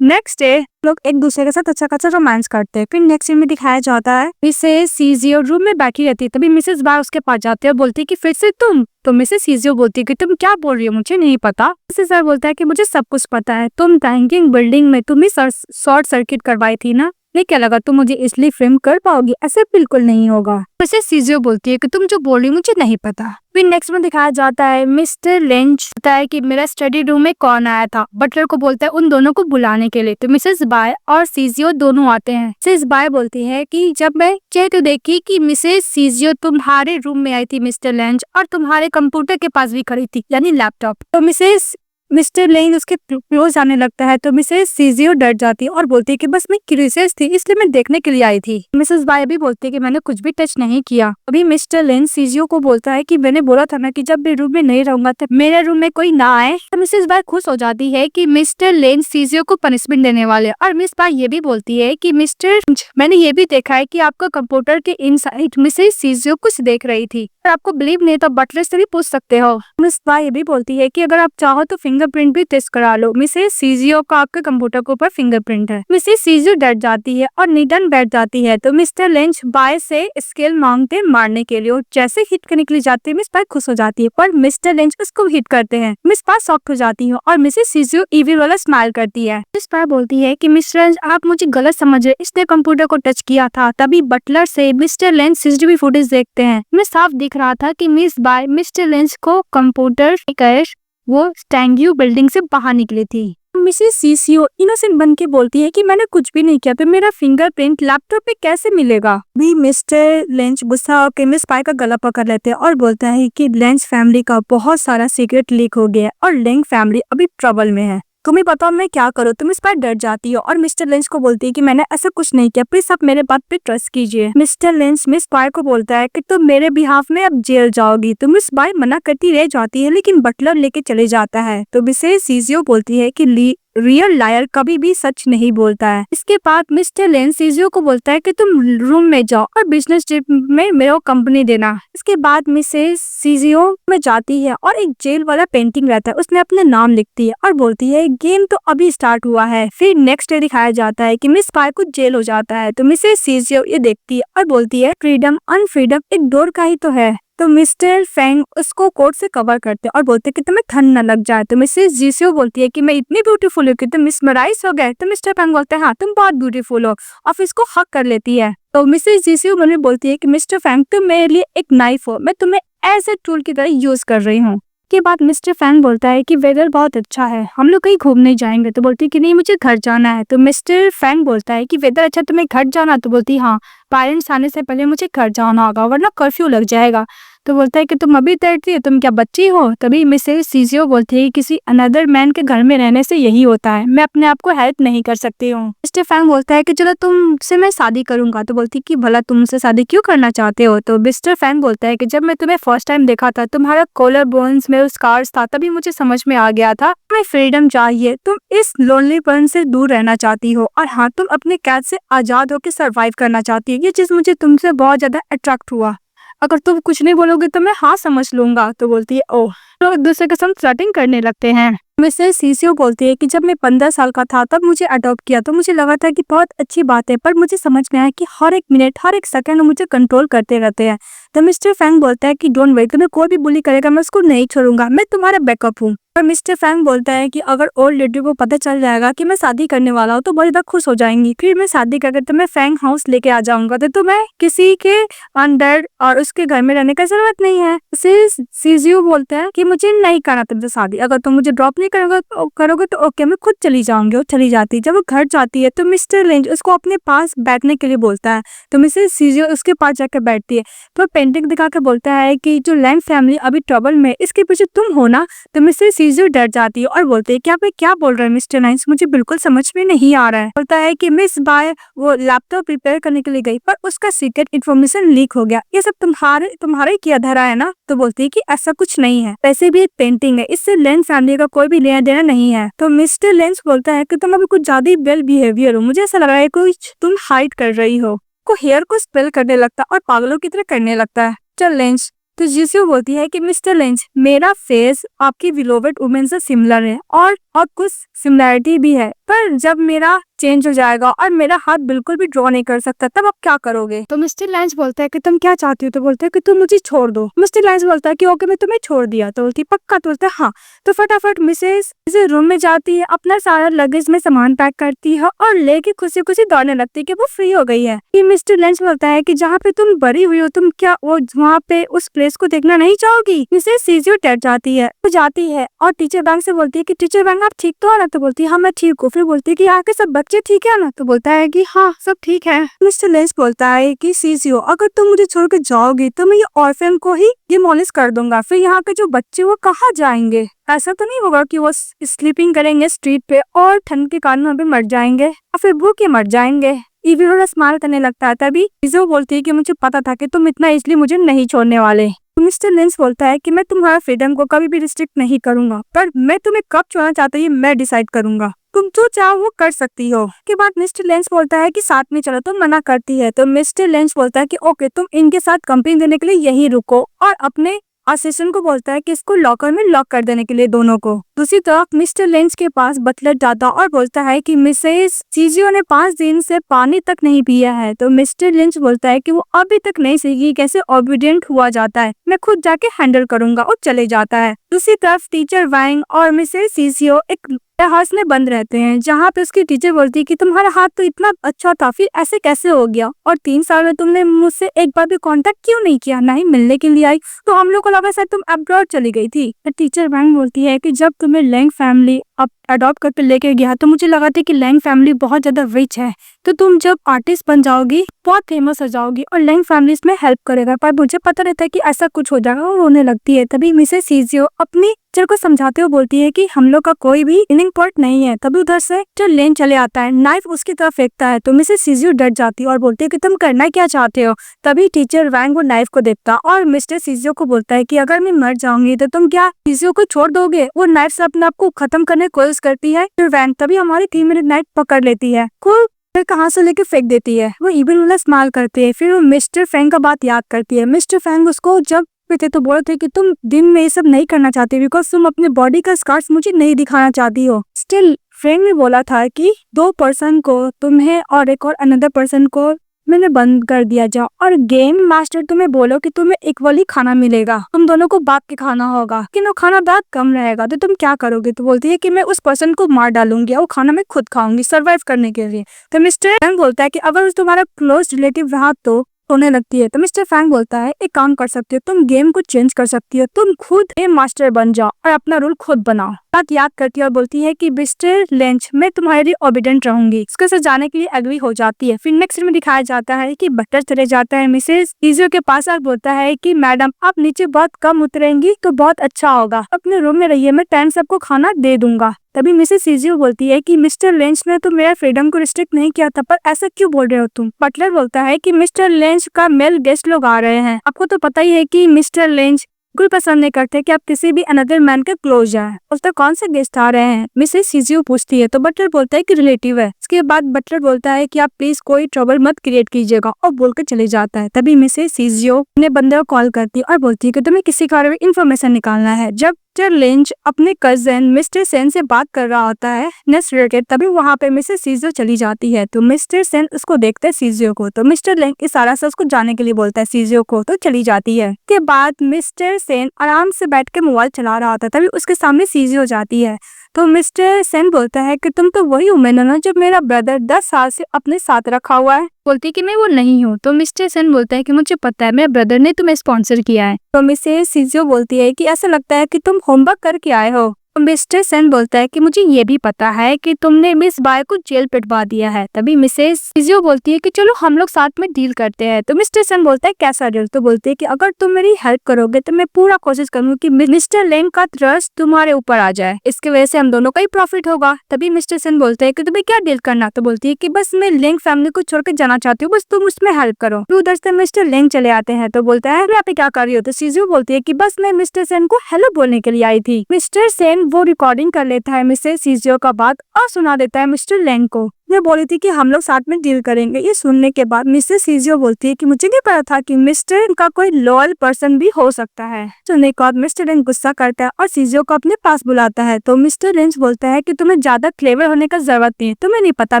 नेक्स्ट डे लोग एक दूसरे के साथ अच्छा खासा रोमांस करते हैं। फिर नेक्स्ट सीन में दिखाया जाता है मिसेस सीजियो रूम में बैठी रहती है। तभी मिसेस बाय उसके पास जाते हैं और बोलती है कि फिर से तुम। तो मिसेस सीजियो बोलती है कि तुम क्या बोल रही हो, मुझे नहीं पता। मिसेस बाय बोलता है कि मुझे सब कुछ पता है, तुम बैंकिंग बिल्डिंग में तुम ही शॉर्ट सर्किट करवाई थी ना, नहीं क्या लगा तुम मुझे इसलिए फ्रेम कर पाओगी, ऐसे बिल्कुल नहीं होगा। मिसेस सीजियो बोलती है कि तुम जो बोल रही हो मुझे नहीं पता। फिर नेक्स्ट में दिखाया जाता है मिस्टर लेंच बताता है कि मेरा स्टडी रूम में कौन आया था। बटलर को बोलता है उन दोनों को बुलाने के लिए। तो मिसेस बाय और सीजियो दोनों आते हैं। मिसेस बाय बोलती है कि जब मैं चेक देखी कि मिसेस सीजियो तुम्हारे रूम में आई थी मिस्टर लेंच, और तुम्हारे कंप्यूटर के पास भी खड़ी थी यानी लैपटॉप। तो मिसेस मिस्टर लेन उसके क्लोज आने लगता है तो मिसेस सीजियो डर जाती है और बोलती है कि बस मैं क्यूरियस थी इसलिए मैं देखने के लिए आई थी। मिसेस बाय भी बोलती है कि मैंने कुछ भी टच नहीं किया। अभी मिस्टर लेन सीजियो को बोलता है कि मैंने बोला था ना कि जब मैं रूम में नहीं रहूंगा तो मेरे रूम में कोई ना आए। तो मिसेस बाय खुश हो जाती है कि मिस्टर लेन सीजियो को पनिशमेंट देने वाले। और मिस बाय ये भी बोलती है कि मिस्टर मैंने ये भी देखा है कि आपका कंप्यूटर के इनसाइड मिसेस सीजियो कुछ देख रही थी। अगर आपको बिलीव नहीं तो बटलर से भी पूछ सकते हो। मिस बाय ये भी बोलती है कि अगर आप चाहो तो फिंगरप्रिंट भी टेस्ट करा लो। मिसेस सीजियो का आपके कंप्यूटर के ऊपर फिंगरप्रिंट है। मिसेस सीजियो डर जाती है और निडन बैठ जाती है तो मिस्टर लेंच बाय से स्केल मांगते मारने के लिए। जैसे हिट करने के लिए जाते हैं मिस बाय खुश हो जाती है पर मिस्टर लेंच उसको हिट करते हैं। मिस बाय शॉक्ड हो जाती है और मिसेस सीजियो इविल वाला स्माइल करती है। मिस बाय बोलती है कि मिस्टर लेंच आप मुझे गलत समझ रहे, इसने कंप्यूटर को टच किया था। तभी बटलर से मिस्टर लेंच सीसीटीवी फुटेज देखते हैं। मैं साफ दिख रहा था कि मिस बाय मिस्टर लेंच को कंप्यूटर कर वो स्टैंग्यू बिल्डिंग से बाहर निकली थी। मिसेस सीसीओ इनोसेंट बन के बोलती है कि मैंने कुछ भी नहीं किया तो मेरा फिंगरप्रिंट लैपटॉप पे कैसे मिलेगा। भी मिस्टर लेंच गुस्सा होकर मिस बाय का गला पकड़ लेते हैं और बोलता है कि लेंच फैमिली का बहुत सारा सीक्रेट लीक हो गया और लेंग फैमिली अभी ट्रबल में है। तुम्हें बताओ मैं क्या करूँ। तुम इस पर डर जाती हो और मिस्टर लेंच को बोलती है कि मैंने ऐसा कुछ नहीं किया, प्लीज आप मेरे बात पे ट्रस्ट कीजिए। मिस्टर लेंच मिस बाय को बोलता है कि तुम मेरे बिहाफ में अब जेल जाओगी। तो मिस बाय मना करती रह जाती है लेकिन बटलर लेके चले जाता है। तो मिसेस सीजियो बोलती है कि रियल लायर कभी भी सच नहीं बोलता है। इसके बाद मिस्टर लेंच सीजियो को बोलता है कि तुम रूम में जाओ और बिजनेस ट्रिप में मेरे को कंपनी देना। इसके बाद मिसेस सीजियो में जाती है और एक जेल वाला पेंटिंग रहता है उसमें अपने नाम लिखती है और बोलती है गेम तो अभी स्टार्ट हुआ है। फिर नेक्स्ट डे दिखाया जाता है कि मिस बाय को जेल हो जाता है। तो मिसेस सीजियो ये देखती है और बोलती है फ्रीडम अनफ्रीडम एक डोर का ही तो है। तो मिस्टर फैंग उसको कोट से कवर करते और बोलते कि तुम्हें ठंड न लग जाए। तो मिसेस जीसियो बोलती है कि मैं इतनी ब्यूटीफुल हूँ कि तुम मिसमराइज हो गए। तो मिस्टर फैंग बोलते हैं हाँ तुम बहुत ब्यूटीफुल हो और फिर इसको हक कर लेती है। तो मिसेस जीसियो मुझे बोलती है कि मिस्टर फैंग तुम मेरे लिए एक नाइफ हो, मैं तुम्हें एज ए टूल की तरह यूज कर रही हूँ। के बाद मिस्टर फैंग बोलता है कि वेदर बहुत अच्छा है, हम लोग कहीं घूमने जाएंगे। तो बोलती है कि नहीं मुझे घर जाना है। तो मिस्टर फैंग बोलता है कि वेदर अच्छा तुम्हें घर जाना। तो बोलती है हाँ पेरेंट्स आने से पहले मुझे घर जाना होगा वरना कर्फ्यू लग जाएगा। तो बोलता है कि तुम अभी तैरती है, तुम क्या बच्ची हो। तभी मिसेस सीजियो बोलती है किसी अनदर मैन के घर में रहने से यही होता है, मैं अपने आप को हेल्प नहीं कर सकती हूँ। मिस्टर फैंग बोलता है कि चलो तुमसे मैं शादी करूंगा। तो बोलती है कि भला तुमसे शादी क्यों करना चाहते हो। तो मिस्टर फैंग बोलता है कि जब मैं तुम्हें फर्स्ट टाइम देखा था तुम्हारा कॉलर बोन्स में स्कार्स था तभी मुझे समझ में आ गया था तुम्हें फ्रीडम चाहिए, तुम इस लोनलीपन से दूर रहना चाहती हो और हाँ तुम अपने कैद से आजाद होकर सर्वाइव करना चाहती हो। ये चीज मुझे तुमसे बहुत ज्यादा अट्रैक्ट हुआ, अगर तुम कुछ नहीं बोलोगे तो मैं हाँ समझ लूंगा। तो बोलती है ओह। लोग एक दूसरे के साथ फ्लर्टिंग करने लगते हैं। मिसेस सीसियो बोलती है कि जब मैं 15 साल का था तब मुझे अडॉप्ट किया तो मुझे लगा था कि बहुत अच्छी बात है, पर मुझे समझ में आया कि हर एक मिनट हर एक सेकंड मुझे कंट्रोल करते रहते हैं। तो मिस्टर फैंग बोलता है कि डोंट वरी, तुम्हें कोई भी बुली करेगा मैं उसको नहीं छोड़ूंगा, मैं तुम्हारा बैकअप हूँ। और मिस्टर फैंग बोलता है कि अगर ओल्ड लेडी को पता चल जाएगा कि मैं शादी करने वाला हूँ तो बहुत ज्यादा खुश हो जाएंगी, फिर मैं शादी करके तुम्हें फैंग हाउस लेके आ जाऊंगा तो तुम्हें किसी के अंडर और उसके घर में रहने की जरूरत नहीं है। सीजियो बोलता है कि मुझे नहीं करना तुमसे शादी, अगर तुम मुझे ड्रॉप नहीं करोगे तो ओके मैं खुद चली जाऊंगी। वो चली जाती है। जब वो घर जाती है तो मिस्टर लेंज उसको अपने पास बैठने के लिए बोलता है तो मिसेस सीजियो उसके पास जाकर बैठती है। तो पेंटिंग दिखा के बोलता है कि जो लैंग फैमिली अभी ट्रबल में इसके पीछे तुम हो ना। तो मिसेस सीजियो डर जाती है और बोलते है क्या बोल रहे हैं मिस्टर लेंज, मुझे बिल्कुल समझ में नहीं आ रहा है। बोलता है कि मिस बाय वो लैपटॉप रिपेयर करने के लिए गई पर उसका सीक्रेट इन्फॉर्मेशन लीक हो गया, ये सब तुम्हारे किया धरा है ना। तो बोलती है कि ऐसा कुछ नहीं है, वैसे भी एक पेंटिंग है, इससे लेंज फैमिली का कोई भी लेना देना नहीं है। तो मिस्टर लेंज बोलता है कि तुम अभी कुछ ज्यादा वेल बिहेवियर हो, मुझे ऐसा लग रहा है कुछ तुम हाइड कर रही हो। को हेयर को स्पेल करने लगता है और पागलों की तरह करने लगता है। चल लेंज। तो जीसू बोलती है कि मिस्टर लेंज मेरा फेस आपकी बिलोवेड वुमेन से सिमिलर है और कुछ सिमिलरिटी भी है, पर जब मेरा चेंज हो जाएगा और मेरा हाथ बिल्कुल भी ड्रॉ नहीं कर सकता तब आप क्या करोगे। तो मिस्टर लेंज बोलता है कि तुम क्या चाहती हो। तो बोलते है कि तुम मुझे छोड़ दो। मिस्टर लेंज बोलता है कि ओके मैं तुम्हें छोड़ दिया। तो बोलती पक्का। तो बोलता है हाँ। तो फटाफट मिसेस रूम में जाती है, अपना सारा लगेज में सामान पैक करती है और लेके खुशी खुशी दौड़ने लगती है कि वो फ्री हो गई है। कि मिस्टर लेंज बोलता है कि जहाँ पे तुम बड़ी हुई हो तुम क्या वो वहाँ पे उस प्लेस को देखना नहीं चाहोगी। मिसेस सीजियो डर जाती है, वो जाती है और टीचर बैंक से बोलती है कि टीचर बैंक आप ठीक तो हो ना। तो बोलती है हाँ मैं ठीक हूँ। फिर बोलती है कि यहाँ के सब बच्चे ठीक है ना? तो बोलता है कि हाँ सब ठीक है। मिस्टर लेंस बोलता है कि सीसीओ, अगर तुम मुझे छोड़ के जाओगी तो मैं ये ऑर्फन को ही डिमोलिश कर दूंगा, फिर यहाँ के जो बच्चे वो कहाँ जाएंगे? ऐसा तो नहीं होगा कि वो स्लीपिंग करेंगे स्ट्रीट पे और ठंड के कारण वहाँ पे मर जाएंगे और फिर भूखे मर जाएंगे। इविल स्माइल करने लगता है। तभी सीसीओ बोलती है कि मुझे पता था कि तुम इतना इजली मुझे नहीं छोड़ने वाले। मिस्टर लेंस बोलता है कि मैं तुम्हारा फ्रीडम को कभी भी रिस्ट्रिक्ट नहीं करूंगा, पर मैं तुम्हें कब छोड़ना चाहता हूँ मैं डिसाइड करूंगा, तुम जो चाहो वो कर सकती हो। के बाद मिस्टर लेंस बोलता है कि साथ में चलो, तो मना करती है। तो मिस्टर लेंस बोलता है कि ओके, तुम इनके साथ कंपनी देने के लिए यही रुको, और अपने असिस्टेंट को बोलता है कि इसको लॉकर में लॉक कर देने के लिए दोनों को। दूसरी तरफ मिस्टर लेंस के पास बटलर जाता और बोलता है कि मिसेस सीजीओ ने 5 दिन से पानी तक नहीं पिया है। तो मिस्टर लेंस बोलता है कि वो अभी तक नहीं सीखी कैसे ओबीडिएंट हुआ जाता है, मैं खुद जाके हैंडल करूंगा, और चले जाता है। दूसरी तरफ टीचर वांग और मिसेस सीजीओ एक हाउस में बंद रहते हैं, जहाँ पे उसकी टीचर बोलती है कि तुम्हारा हाथ तो इतना अच्छा था, फिर ऐसे कैसे हो गया, और 3 साल में तुमने मुझसे एक बार भी कांटेक्ट क्यों नहीं किया, ना ही मिलने के लिए आई, तो हम लोग को लगा शायद तुम अब्रॉड चली गई थी। टीचर वांग बोलती है कि जब तुम्हें लैंग फैमिली अब अडॉप्ट करके लेके गया तो मुझे लगा था कि लैंग फैमिली बहुत ज्यादा रिच है, तो तुम जब आर्टिस्ट बन जाओगी बहुत फेमस हो जाओगी और लैंग फैमिली इसमें हेल्प करेगा, पर मुझे पता रहता है कि ऐसा कुछ हो जाएगा, और रोने लगती है। तभी मिसेस सीजीओ अपनी टीचर को समझाते हुए बोलती है कि हम लोग का कोई भी इनिंग पॉइंट नहीं है। तभी उधर से टीचर लेन चले आता है, नाइफ उसकी तरफ फेंकता है, तो मिसेस सीजीओ डर जाती है और बोलती है कि तुम करना क्या चाहते हो। तभी टीचर वांग वो नाइफ को देखता और मिस्टर सीजीओ को बोलता है कि अगर मैं मर जाऊंगी तो तुम क्या सीजीओ को छोड़ दोगे। वो नाइफ से अपने आप को खत्म करने की कोशिश करती है। वैन तभी हमारी 3 मिनट नाइफ पकड़ लेती है, फिर कहाँ से लेके फेंक देती है। वो इविल वाला स्माइल करती है। फिर वो मिस्टर फैंग का बात याद करती है। मिस्टर फैंग उसको जब थे तो बोलते कि तुम दिन में ये सब नहीं करना चाहती बिकॉज तुम अपने बॉडी का स्कार्स मुझे नहीं दिखाना चाहती हो। स्टिल फ्रेंड ने बोला था कि 2 पर्सन को, तुम्हें और एक और अनदर पर्सन को मैंने बंद कर दिया जाओ, और गेम मास्टर तुम्हें बोलो कि तुम्हें इक्वली खाना मिलेगा, तुम दोनों को बाप के खाना होगा, कि वो खाना बहुत कम रहेगा, तो तुम क्या करोगे। तो बोलती है कि मैं उस पर्सन को मार डालूंगी और खाना मैं खुद खाऊंगी सर्वाइव करने के लिए। तो मिस्टर फैंग बोलता है कि अगर तुम्हारा क्लोज रिलेटिव रहा तो होने लगती है। तो मिस्टर फैंग बोलता है एक काम कर सकती हो, तुम गेम को चेंज कर सकती हो, तुम खुद गेम मास्टर बन जाओ और अपना रूल खुद बनाओ। बात याद करती है और बोलती है कि मिस्टर लेंच मैं तुम्हारे लिए ओबीडिएंट रहूंगी। उसके साथ जाने के लिए एग्री हो जाती है। फिर नेक्स्ट में दिखाया जाता है कि बटर चले जाता है मिसेस सीजीओ के पास और बोलता है कि मैडम आप नीचे बहुत कम उतरेंगी तो बहुत अच्छा होगा, अपने रूम में रहिए, मैं 10 सबको खाना दे दूंगा। तभी मिसेस सीजीओ बोलती है कि मिस्टर लेंच ने तो मेरा फ्रीडम को रिस्ट्रिक्ट नहीं किया था, पर ऐसा क्यों बोल रहे हो तुम। बटलर बोलता है कि मिस्टर लेंच का मेल गेस्ट लोग आ रहे हैं, आपको तो पता ही है कि मिस्टर लेंच बिल्कुल पसंद नहीं करते कि आप किसी भी अनदर मैन के क्लोज जाएं। उस तक कौन से गेस्ट आ रहे हैं मिसेस सीजीओ पूछती है। तो बटलर बोलता है कि रिलेटिव है। इसके बाद बटलर बोलता है कि आप प्लीज कोई ट्रबल मत क्रिएट कीजिएगा, और बोल के चले जाता है। तभी मिसेस सीजीओ अपने बंदे को कॉल करती है और बोलती है कि तुम्हें किसी के बारे में इन्फॉर्मेशन निकालना है। जब मिस्टर लेंच अपने कजन मिस्टर सेन से बात कर रहा होता है नेक्स्ट रिलेटेड, तभी वहाँ पे मिसेस सीजीओ चली जाती है। तो मिस्टर सेन उसको देखते है सीजीओ को, तो मिस्टर लेंच इशारा से उसको जाने के लिए बोलता है सीजीओ को, तो चली जाती है। के बाद मिस्टर सेन आराम से बैठ के मोबाइल चला रहा होता है, तभी उसके सामने सीजीओ जाती है। तो मिस्टर सेन बोलता है कि तुम तो वही वुमेन हो ना जो मेरा ब्रदर 10 साल से अपने साथ रखा हुआ है। बोलती कि मैं वो नहीं हूँ। तो मिस्टर सेन बोलता है कि मुझे पता है मेरे ब्रदर ने तुम्हें स्पॉन्सर किया है। तो मिसेस सीजीओ बोलती है कि ऐसा लगता है कि तुम होमवर्क करके आए हो। मिस्टर सेन बोलता है कि मुझे ये भी पता है कि तुमने मिस बाय को जेल पिटवा दिया है। तभी मिसेस सीजीओ बोलती है कि चलो हम लोग साथ में डील करते हैं। तो मिस्टर सेन बोलता है कैसा डील। तो बोलती है कि अगर तुम मेरी हेल्प करोगे तो मैं पूरा कोशिश करूंगी कि मिस्टर लेंग का ट्रस्ट तुम्हारे ऊपर आ जाए, इसकी वजह से हम दोनों का ही प्रॉफिट होगा। तभी मिस्टर सेन बोलते है कि तुम्हें क्या डील करना। तो बोलती है कि बस मैं लेंग फैमिली को छोड़ के जाना चाहती हूँ, बस तुम उसमें हेल्प करो। तो उधर से मिस्टर लेंग चले आते हैं। तो बोलता है आप क्या कर रही हो। तो सीजीओ बोलती है कि बस मैं मिस्टर सेन को हेलो बोलने के लिए आई थी। मिस्टर सेन वो रिकॉर्डिंग कर लेता है मिसेस सीजीओ का बात और सुना देता है मिस्टर लेंग को। ये बोली थी कि हम लोग साथ में डील करेंगे। ये सुनने के बाद मिसेस सीजीओ बोलती है कि मुझे नहीं पता था कि मिस्टर का कोई लॉयल पर्सन भी हो सकता है। सुनने के बाद मिस्टर लेंच गुस्सा करता है और सीजीओ को अपने पास बुलाता है। तो मिस्टर लेंच बोलता है कि तुम्हें ज्यादा क्लेवर होने का जरूरत नहीं है, तुम्हें नहीं पता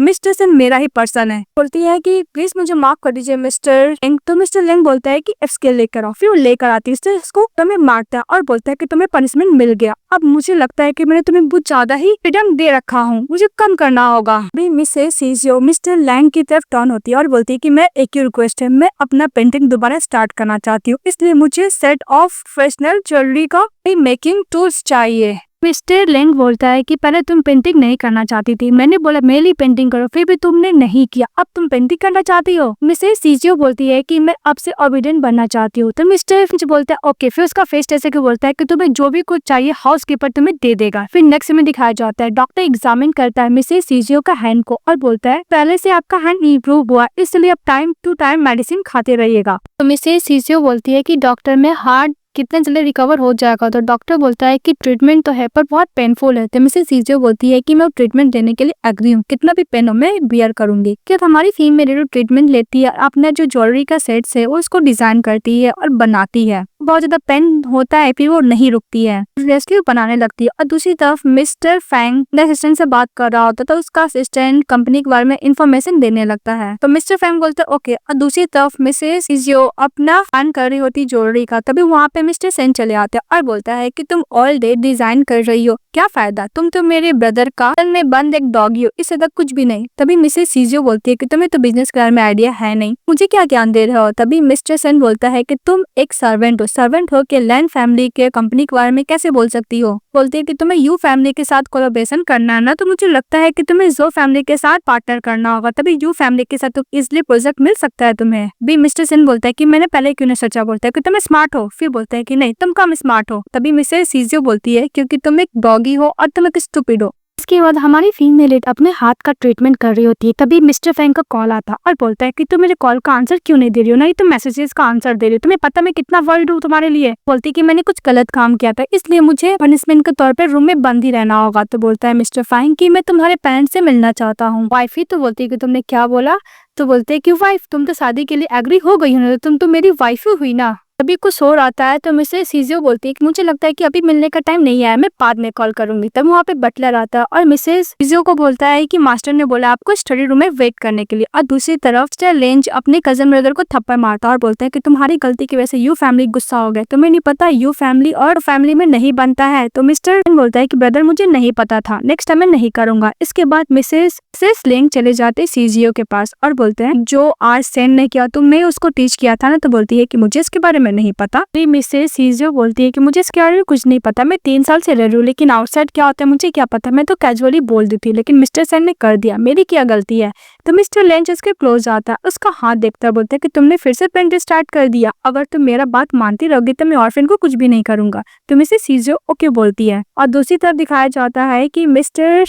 मिस्टर सेन मेरा ही पर्सन है। बोलती है कि प्लीज मुझे माफ कर दीजिए मिस्टर लेंग। तो मिस्टर लेंग बोलता है कि स्केल लेकर आओ। फिर वो लेकर आती है, उसको तुम्हें मारता है और बोलता है कि तुम्हें पनिशमेंट मिल गया। अब मुझे लगता है कि मैंने तुम्हें बहुत ज्यादा ही फ्रीडम दे रखा हूँ, मुझे कम करना होगा। मिसेस सीजीओ मिस्टर लैंग की तरफ टर्न होती है और बोलती है कि मैं एक ही रिक्वेस्ट है, मैं अपना पेंटिंग दोबारा स्टार्ट करना चाहती हूँ, इसलिए मुझे सेट ऑफ प्रोफेशनल ज्वेलरी का मेकिंग टूल्स चाहिए। मिस्टर लेंग बोलता है कि पहले तुम पेंटिंग नहीं करना चाहती थी, मैंने बोला मेरे लिए पेंटिंग करो, फिर भी तुमने नहीं किया, अब तुम पेंटिंग करना चाहती हो। मिसेस सीजियो बोलती है कि मैं अब से ओबीडिएंट बनना चाहती हूँ। तो मिस्टर फिंच बोलता है ओके, फिर उसका फेस ऐसे कि बोलता है कि तुम्हें जो भी कुछ चाहिए हाउसकीपर तुम्हें दे देगा। फिर नेक्स्ट में दिखाया जाता है डॉक्टर एग्जामिन करता है मिसेस सीजियो का हैंड को और बोलता है पहले से आपका हैंड इम्प्रूव हुआ, इसलिए अब टाइम टू टाइम मेडिसिन खाते रहिएगा। तो मिसेस सीजियो बोलती है कि डॉक्टर मैं हार्ट कितने जल्दी रिकवर हो जाएगा। तो डॉक्टर बोलता है कि ट्रीटमेंट तो है पर बहुत पेनफुल है। तो मिसेस सीजियो बोलती है कि मैं ट्रीटमेंट देने के लिए एग्री हूँ, कितना भी पेन हो मैं बियर करूंगी। कि हमारी फीमेल ट्रीटमेंट लेती है, अपना जो ज्वेलरी का सेट्स है वो उसको डिजाइन करती है और बनाती है। बहुत ज्यादा पेन होता है फिर वो नहीं रुकती है, रेस्क्यू बनाने लगती है। और दूसरी तरफ मिस्टर फैंग असिस्टेंट से बात कर रहा होता है तो उसका असिस्टेंट कंपनी के बारे में इंफॉर्मेशन देने लगता है। तो मिस्टर फैंग बोलते हैं ओके। और दूसरी तरफ मिसेस सीजियो अपना फन कर रही होती ज्वेलरी का, तभी वहाँ पे मिस्टर सेन चले आते हैं और बोलता है कि तुम ऑल डे डिजाइन कर रही हो, क्या फायदा, तुम तो मेरे ब्रदर का में बंद एक डॉगी हो, इससे तक कुछ भी नहीं। तभी मिसेस सीजियो बोलती है कि तुम्हें तो बिजनेस के बारे में आइडिया है नहीं, मुझे क्या ज्ञान दे रहे हो। तभी मिस्टर सेन बोलता है कि तुम एक सर्वेंट हो, सर्वेंट हो के लैंड फैमिली के कंपनी के बारे में कैसे बोल सकती हो। बोलती है कि तुम्हें यू फैमिली के साथ कोलैबोरेशन करना है ना, तो मुझे लगता है कि तुम्हें जो फैमिली के साथ पार्टनर करना होगा, तभी यू फैमिली के साथ तो इजिली प्रोजेक्ट मिल सकता है तुम्हें भी। मिस्टर सेन बोलता है कि मैंने पहले क्यों नहीं सोचा। बोलता है कि तुम स्मार्ट हो, फिर बोलता है कि नहीं तुम कम स्मार्ट हो। तभी मिसेस सीजियो बोलती है क्योंकि तुम एक डॉगी हो और तुम एक स्टूपिड हो। इसके बाद हमारी फीमेल अपने हाथ का ट्रीटमेंट कर रही होती है, तभी मिस्टर फैंग का कॉल आता और बोलता है कि तुम मेरे कॉल का आंसर क्यों नहीं दे रही हो, नहीं तुम मैसेजेस का आंसर दे रही हो, तुम्हें पता मैं कितना वर्ल्ड हूँ तुम्हारे लिए। बोलती है कि मैंने कुछ गलत काम किया था इसलिए मुझे पनिशमेंट के तौर पे रूम में बंद ही रहना होगा। तो बोलता है मिस्टर फैंग कि मैं तुम्हारे पेरेंट्स से मिलना चाहता हूँ। वाइफ ही तो बोलती है कि तुमने क्या बोला। तो बोलते है कि वाइफ तुम तो शादी के लिए एग्री हो गई हो, तुम तो मेरी वाइफ ही हुई ना। अभी कुछ और आता है तो मिसेस सीजियो बोलती है कि मुझे लगता है कि अभी मिलने का टाइम नहीं आया, मैं बाद में कॉल करूंगी। तब वहाँ पे बटलर आता है और मिसेस सीजियो को बोलता है कि मास्टर ने बोला आपको स्टडी रूम में वेट करने के लिए। और दूसरी तरफ मिस्टर लेंज अपने कजन ब्रदर को थप्पड़ मारता है और बोलता है कि तुम्हारी गलती की वजह से यू फैमिली गुस्सा हो गए, तुम्हें नहीं पता यू फैमिली और फैमिली में नहीं बनता है। तो मिस्टर बोलता है कि ब्रदर मुझे नहीं पता था, नेक्स्ट टाइम मैं नहीं करूंगा। इसके बाद मिसेस लेंज चले जाते सीजियो के पास और बोलते हैं जो आज सेन ने किया तुमने उसको टीच किया था ना। तो बोलती है कि मुझे इसके बारे में नहीं पता। मिसेस सीजियो बोलती है कि मुझे इसके बारे में कुछ नहीं पता, मैं 3 साल से रह रही हूँ, लेकिन आउटसाइड क्या होता है मुझे क्या पता, मैं तो कैजुअली बोल दी थी, लेकिन मिस्टर सेन ने कर दिया, मेरी क्या गलती है। तो मिस्टर लेंज उसके क्लोज आता है, उसका हाथ देखता बोलता है कि तुमने फिर से पेंट स्टार्ट कर दिया, अगर तुम मेरा बात मानती रहोगी तो मैं ऑर्फन को कुछ भी नहीं करूंगा। तो मिसेस सीजियो ओके बोलती है। और दूसरी तरफ दिखाया जाता है कि मिस्टर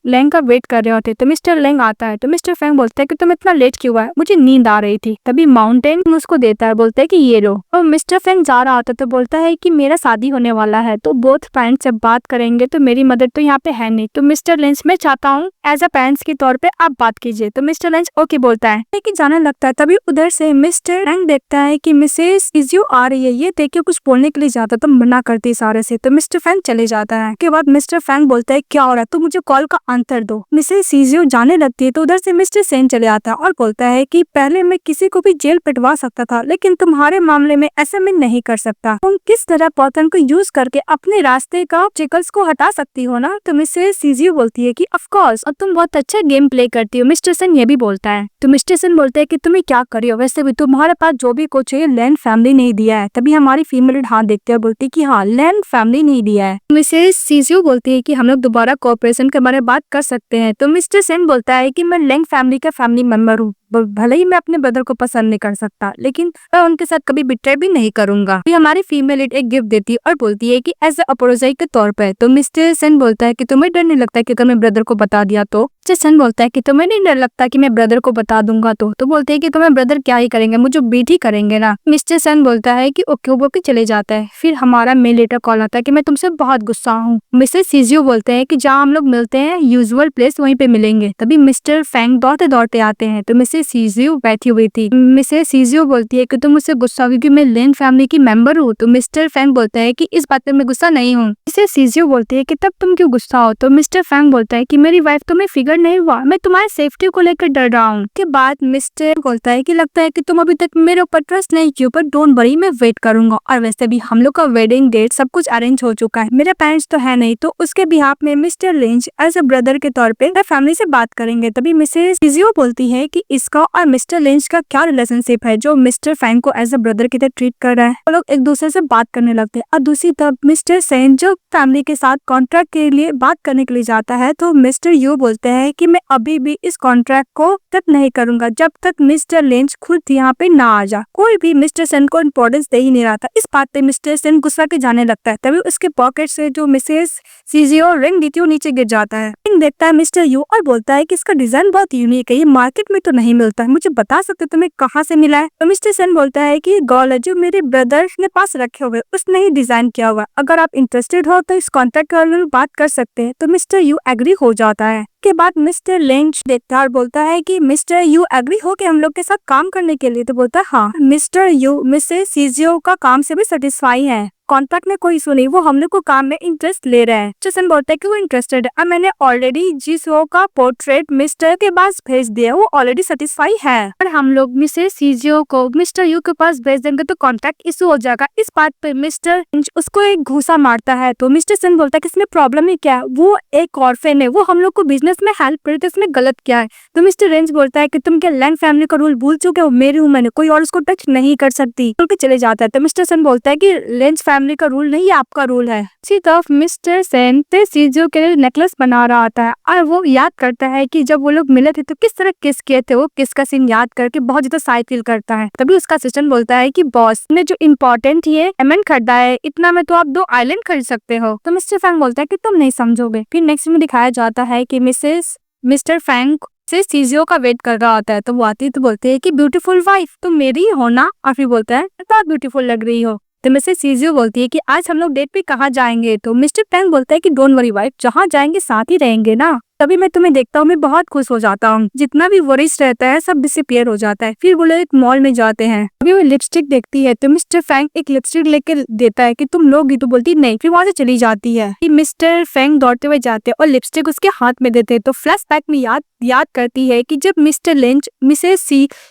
लैंग का वेट कर रहे होते। तो मिस्टर लैंग आता है तो मिस्टर फैंग बोलता है कि तुम इतना लेट क्यों आए, मुझे नींद आ रही थी। तभी माउंटेन उसको देता है, बोलता है कि ये लो। और मिस्टर फैंग जा रहा होता तो बोलता है कि मेरा शादी होने वाला है तो बोथ पेरेंट्स से बात करेंगे, तो मेरी मदर तो यहाँ पे है नहीं। तो मिस्टर लेंज मैं चाहता हूँ एज अ पेरेंट्स के तौर पे आप बात कीजिए। तो मिस्टर लेंज ओके बोलता है लेकिन जाने लगता है। तभी उधर से मिस्टर फैंग देखता है कि मिसेस सीजियो आ रही है, ये देख के कुछ बोलने के लिए जाता तो मना करती सारे से। तो मिस्टर फैंग चले जाता है। के बाद मिस्टर फैंग बोलता है क्या हो रहा है, तो मुझे कॉल का आंसर दो। मिसेस सीजियो जाने लगती है तो उधर से मिस्टर सेन चले आता है और बोलता है कि पहले मैं किसी को भी जेल पिटवा सकता था, लेकिन तुम्हारे मामले में ऐसा मैं नहीं कर सकता। तुम किस तरह पॉटन को यूज करके अपने रास्ते का ऑब्स्टेकल्स को हटा सकती हो ना। तो मिसेस सीजियो बोलती है कि ऑफ कोर्स, और तुम बहुत अच्छा गेम प्ले करती हो। मिस्टर सेन ये भी बोलता है। तो मिस्टर सेन बोलते हैं कि तुम्हें क्या करी हो, वैसे भी तुम्हारे पास जो भी कुछ है लैंड फैमिली नहीं दिया है। तभी हमारी फीमेल हाथ देखते हैं और बोलती है कि हाँ लैंड फैमिली नहीं दिया है। मिसेस सीजियो बोलती है कि हम लोग दोबारा कोऑपरेशन के बारे में बात कर सकते हैं। तो मिस्टर सेन बोलता है कि मैं लैंग फैमिली का फैमिली मेंबर हूँ, भले ही मैं अपने ब्रदर को पसंद नहीं कर सकता, लेकिन मैं उनके साथ कभी बिट्रे भी नहीं करूंगा। भी हमारी फीमेल एक गिफ्ट देती है और बोलती है कि एज अपोलोजाइज के तौर पे। तो मिस्टर सेन बोलता है कि तुम्हें डर नहीं लगता कि अगर मैं ब्रदर को बता दिया तो। मिस्टर सेन बोलता है कि तुम्हें नहीं डर लगता कि मैं ब्रदर को बता दूंगा तो बोलते है कि तुम्हें ब्रदर क्या ही करेंगे, मुझे बीट ही करेंगे ना। मिस्टर सेन बोलता है कि ओके वो चले जाता है। फिर हमारा मेल लेटर कॉल आता है कि मैं तुमसे बहुत गुस्सा हूँ। मिसेस सीजियो बोलते हैं कि जहाँ हम लोग मिलते हैं यूजुअल प्लेस वहीं पे मिलेंगे। तभी मिस्टर फैंग दौड़ते दौड़ते आते हैं तो मिसेस सीजियो बैठी हुई थी। मिसेस सीजियो बोलती है कि तुम मुझसे गुस्सा हो क्योंकि मैं लैंड फैमिली की मेंबर हूँ। तो मिस्टर फैंग बोलता है कि इस बात पे मैं गुस्सा नहीं हूँ। मिसेस सीजियो बोलती है कि तब तुम क्यों गुस्सा हो। तो मिस्टर फैंग बोलता है कि मेरी वाइफ तुम्हें फिगर नहीं हुआ, मैं तुम्हारी सेफ्टी को लेकर डर रहा हूँ। के बाद मिस्टर बोलता है कि लगता है कि तुम अभी तक मेरे ऊपर ट्रस्ट नहीं किए, पर डोंट वरी मैं वेट करूंगा। और वैसे भी हम लोग का वेडिंग डेट सब कुछ अरेंज हो चुका है, मेरे पेरेंट्स तो है नहीं, तो उसके बिहाफ में Mr Lynch as a brother के तौर पे फैमिली से बात करेंगे। तभी मिसेस सीजियो बोलती है कि इस का और मिस्टर लिंच का क्या रिलेशनशिप है, जो मिस्टर फैंग को एज अ ब्रदर की तरह ट्रीट कर रहा है। वो लोग एक दूसरे से बात करने लगते हैं और दूसरी तरफ मिस्टर सेन जो फैमिली के साथ कॉन्ट्रैक्ट के लिए बात करने के लिए जाता है, तो मिस्टर यू बोलते हैं कि मैं अभी भी इस कॉन्ट्रैक्ट को तक नहीं करूंगा जब तक मिस्टर लिंच खुद यहाँ पे ना आ जा। कोई भी मिस्टर सेन को इम्पोर्टेंस दे ही नहीं रहा था। इस बात पे मिस्टर सेन गुस्सा के जाने लगता है। तभी उसके पॉकेट से जो मिसेस सीजीओ रिंग दी थी वो नीचे गिर जाता है। रिंग देखता है मिस्टर यू और बोलता है कि इसका डिजाइन बहुत यूनिक है, ये मार्केट में तो नहीं मिलता है, मुझे बता सकते तुम्हें कहाँ से मिला है। तो मिस्टर सेन बोलता है कि गॉल है जो मेरे ब्रदर ने पास रखे हुए, उसने ही डिजाइन किया हुआ, अगर आप इंटरेस्टेड हो तो इस कॉन्ट्रैक्ट के बारे में बात कर सकते हैं। तो मिस्टर यू एग्री हो जाता है। के बाद मिस्टर लिंच देखता है और बोलता है कि मिस्टर यू एग्री हो कि हम लोग के साथ काम करने के लिए। तो बोलता है हाँ। मिस्टर यू मिसेस सीजीओ का काम से भी सेटिस्फाई है, कॉन्ट्रैक्ट में कोई इशू नहीं, वो हम लोग को काम में इंटरेस्ट ले रहे हैं। जसन बोलता है कि वो इंटरेस्टेड है। मैंने ऑलरेडी जीसो का पोर्ट्रेट मिस्टर के पास भेज दिया, वो ऑलरेडी सेटिस्फाई है और हम लोग मिसेस सीजीओ को मिस्टर यू के पास भेज देंगे तो कॉन्ट्रैक्ट इशू हो जाएगा। इस बात पे मिस्टर लिंच उसको एक घूसा मारता है। तो मिस्टर सन बोलता है कि इसमें प्रॉब्लम ही क्या है, वो एक ऑर्फन है, वो हम लोग को बिजनेस में हेल्प करे, तो इसमें गलत क्या है। तो मिस्टर रेंज बोलता है कि तुम क्या लैंड फैमिली का रूल भूल चुके हो, मेरी हूँ, मैंने कोई और उसको टच नहीं कर सकती, बोल के चले जाता है। तो मिस्टर सन बोलता है कि लेंस फैमिली का रूल नहीं, आपका रूल है। इसी तरफ मिस्टर सेन सीजीओ के लिए नेकलेस बना रहा आता है और वो याद करता है कि जब वो लोग मिले थे तो किस तरह किस किए थे। वो किस का सीन याद करके बहुत ज्यादा साइड फील करता है। तभी उसका असिस्टेंट बोलता है कि बॉस ने जो इम्पोर्टेंट ये एमेंट खरीदा है, इतना में तो आप 2 आइलैंड खरीद सकते हो। तो मिस्टर फैंग बोलता है कि तुम नहीं समझोगे। फिर नेक्स्ट में दिखाया जाता है कि मिस्टर फैंग से सीजीओ का वेट कर रहा होता है। तो वो आती है तो बोलते है कि ब्यूटीफुल वाइफ तुम मेरी हो ना, और फिर बोलता है बहुत ब्यूटीफुल लग रही हो। तो मिसेस सीजीओ बोलती है कि आज हम लोग डेट पे कहाँ जाएंगे। तो मिस्टर फैंग बोलता है कि डोंट वरी वाइफ, जहाँ जाएंगे साथ ही रहेंगे ना। तभी मैं तुम्हें देखता हूँ मैं बहुत खुश हो जाता हूँ, जितना भी वरीज रहता है सब डिसअपीयर हो जाता है। फिर वो लोग एक मॉल में जाते हैं। अभी वो लिपस्टिक देखती है तो मिस्टर फैंग एक लिपस्टिक लेके देता है कि तुम लोगी। तो बोलती नहीं, फिर वहां से चली जाती है। फिर मिस्टर फैंग दौड़ते हुए जाते हैं और लिपस्टिक उसके हाथ में देते हैं। तो फ्लैशबैक में याद करती है कि जब मिस्टर लिंच मिसेस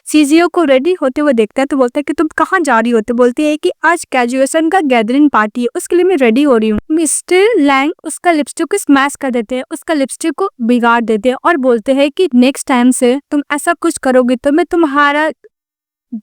सीजीओ को रेडी होते हुए देखता है तो बोलता है कि तुम कहाँ जा रही हो। तो बोलती है कि आज ग्रेजुएशन का गैदरिंग पार्टी है, उसके लिए मैं रेडी हो रही हूँ। मिस्टर लैंग उसका लिपस्टिक को स्मैश कर देते हैं, उसका लिपस्टिक को बिगाड़ देते हैं और बोलते हैं कि नेक्स्ट टाइम से तुम ऐसा कुछ करोगे तो मैं तुम्हारा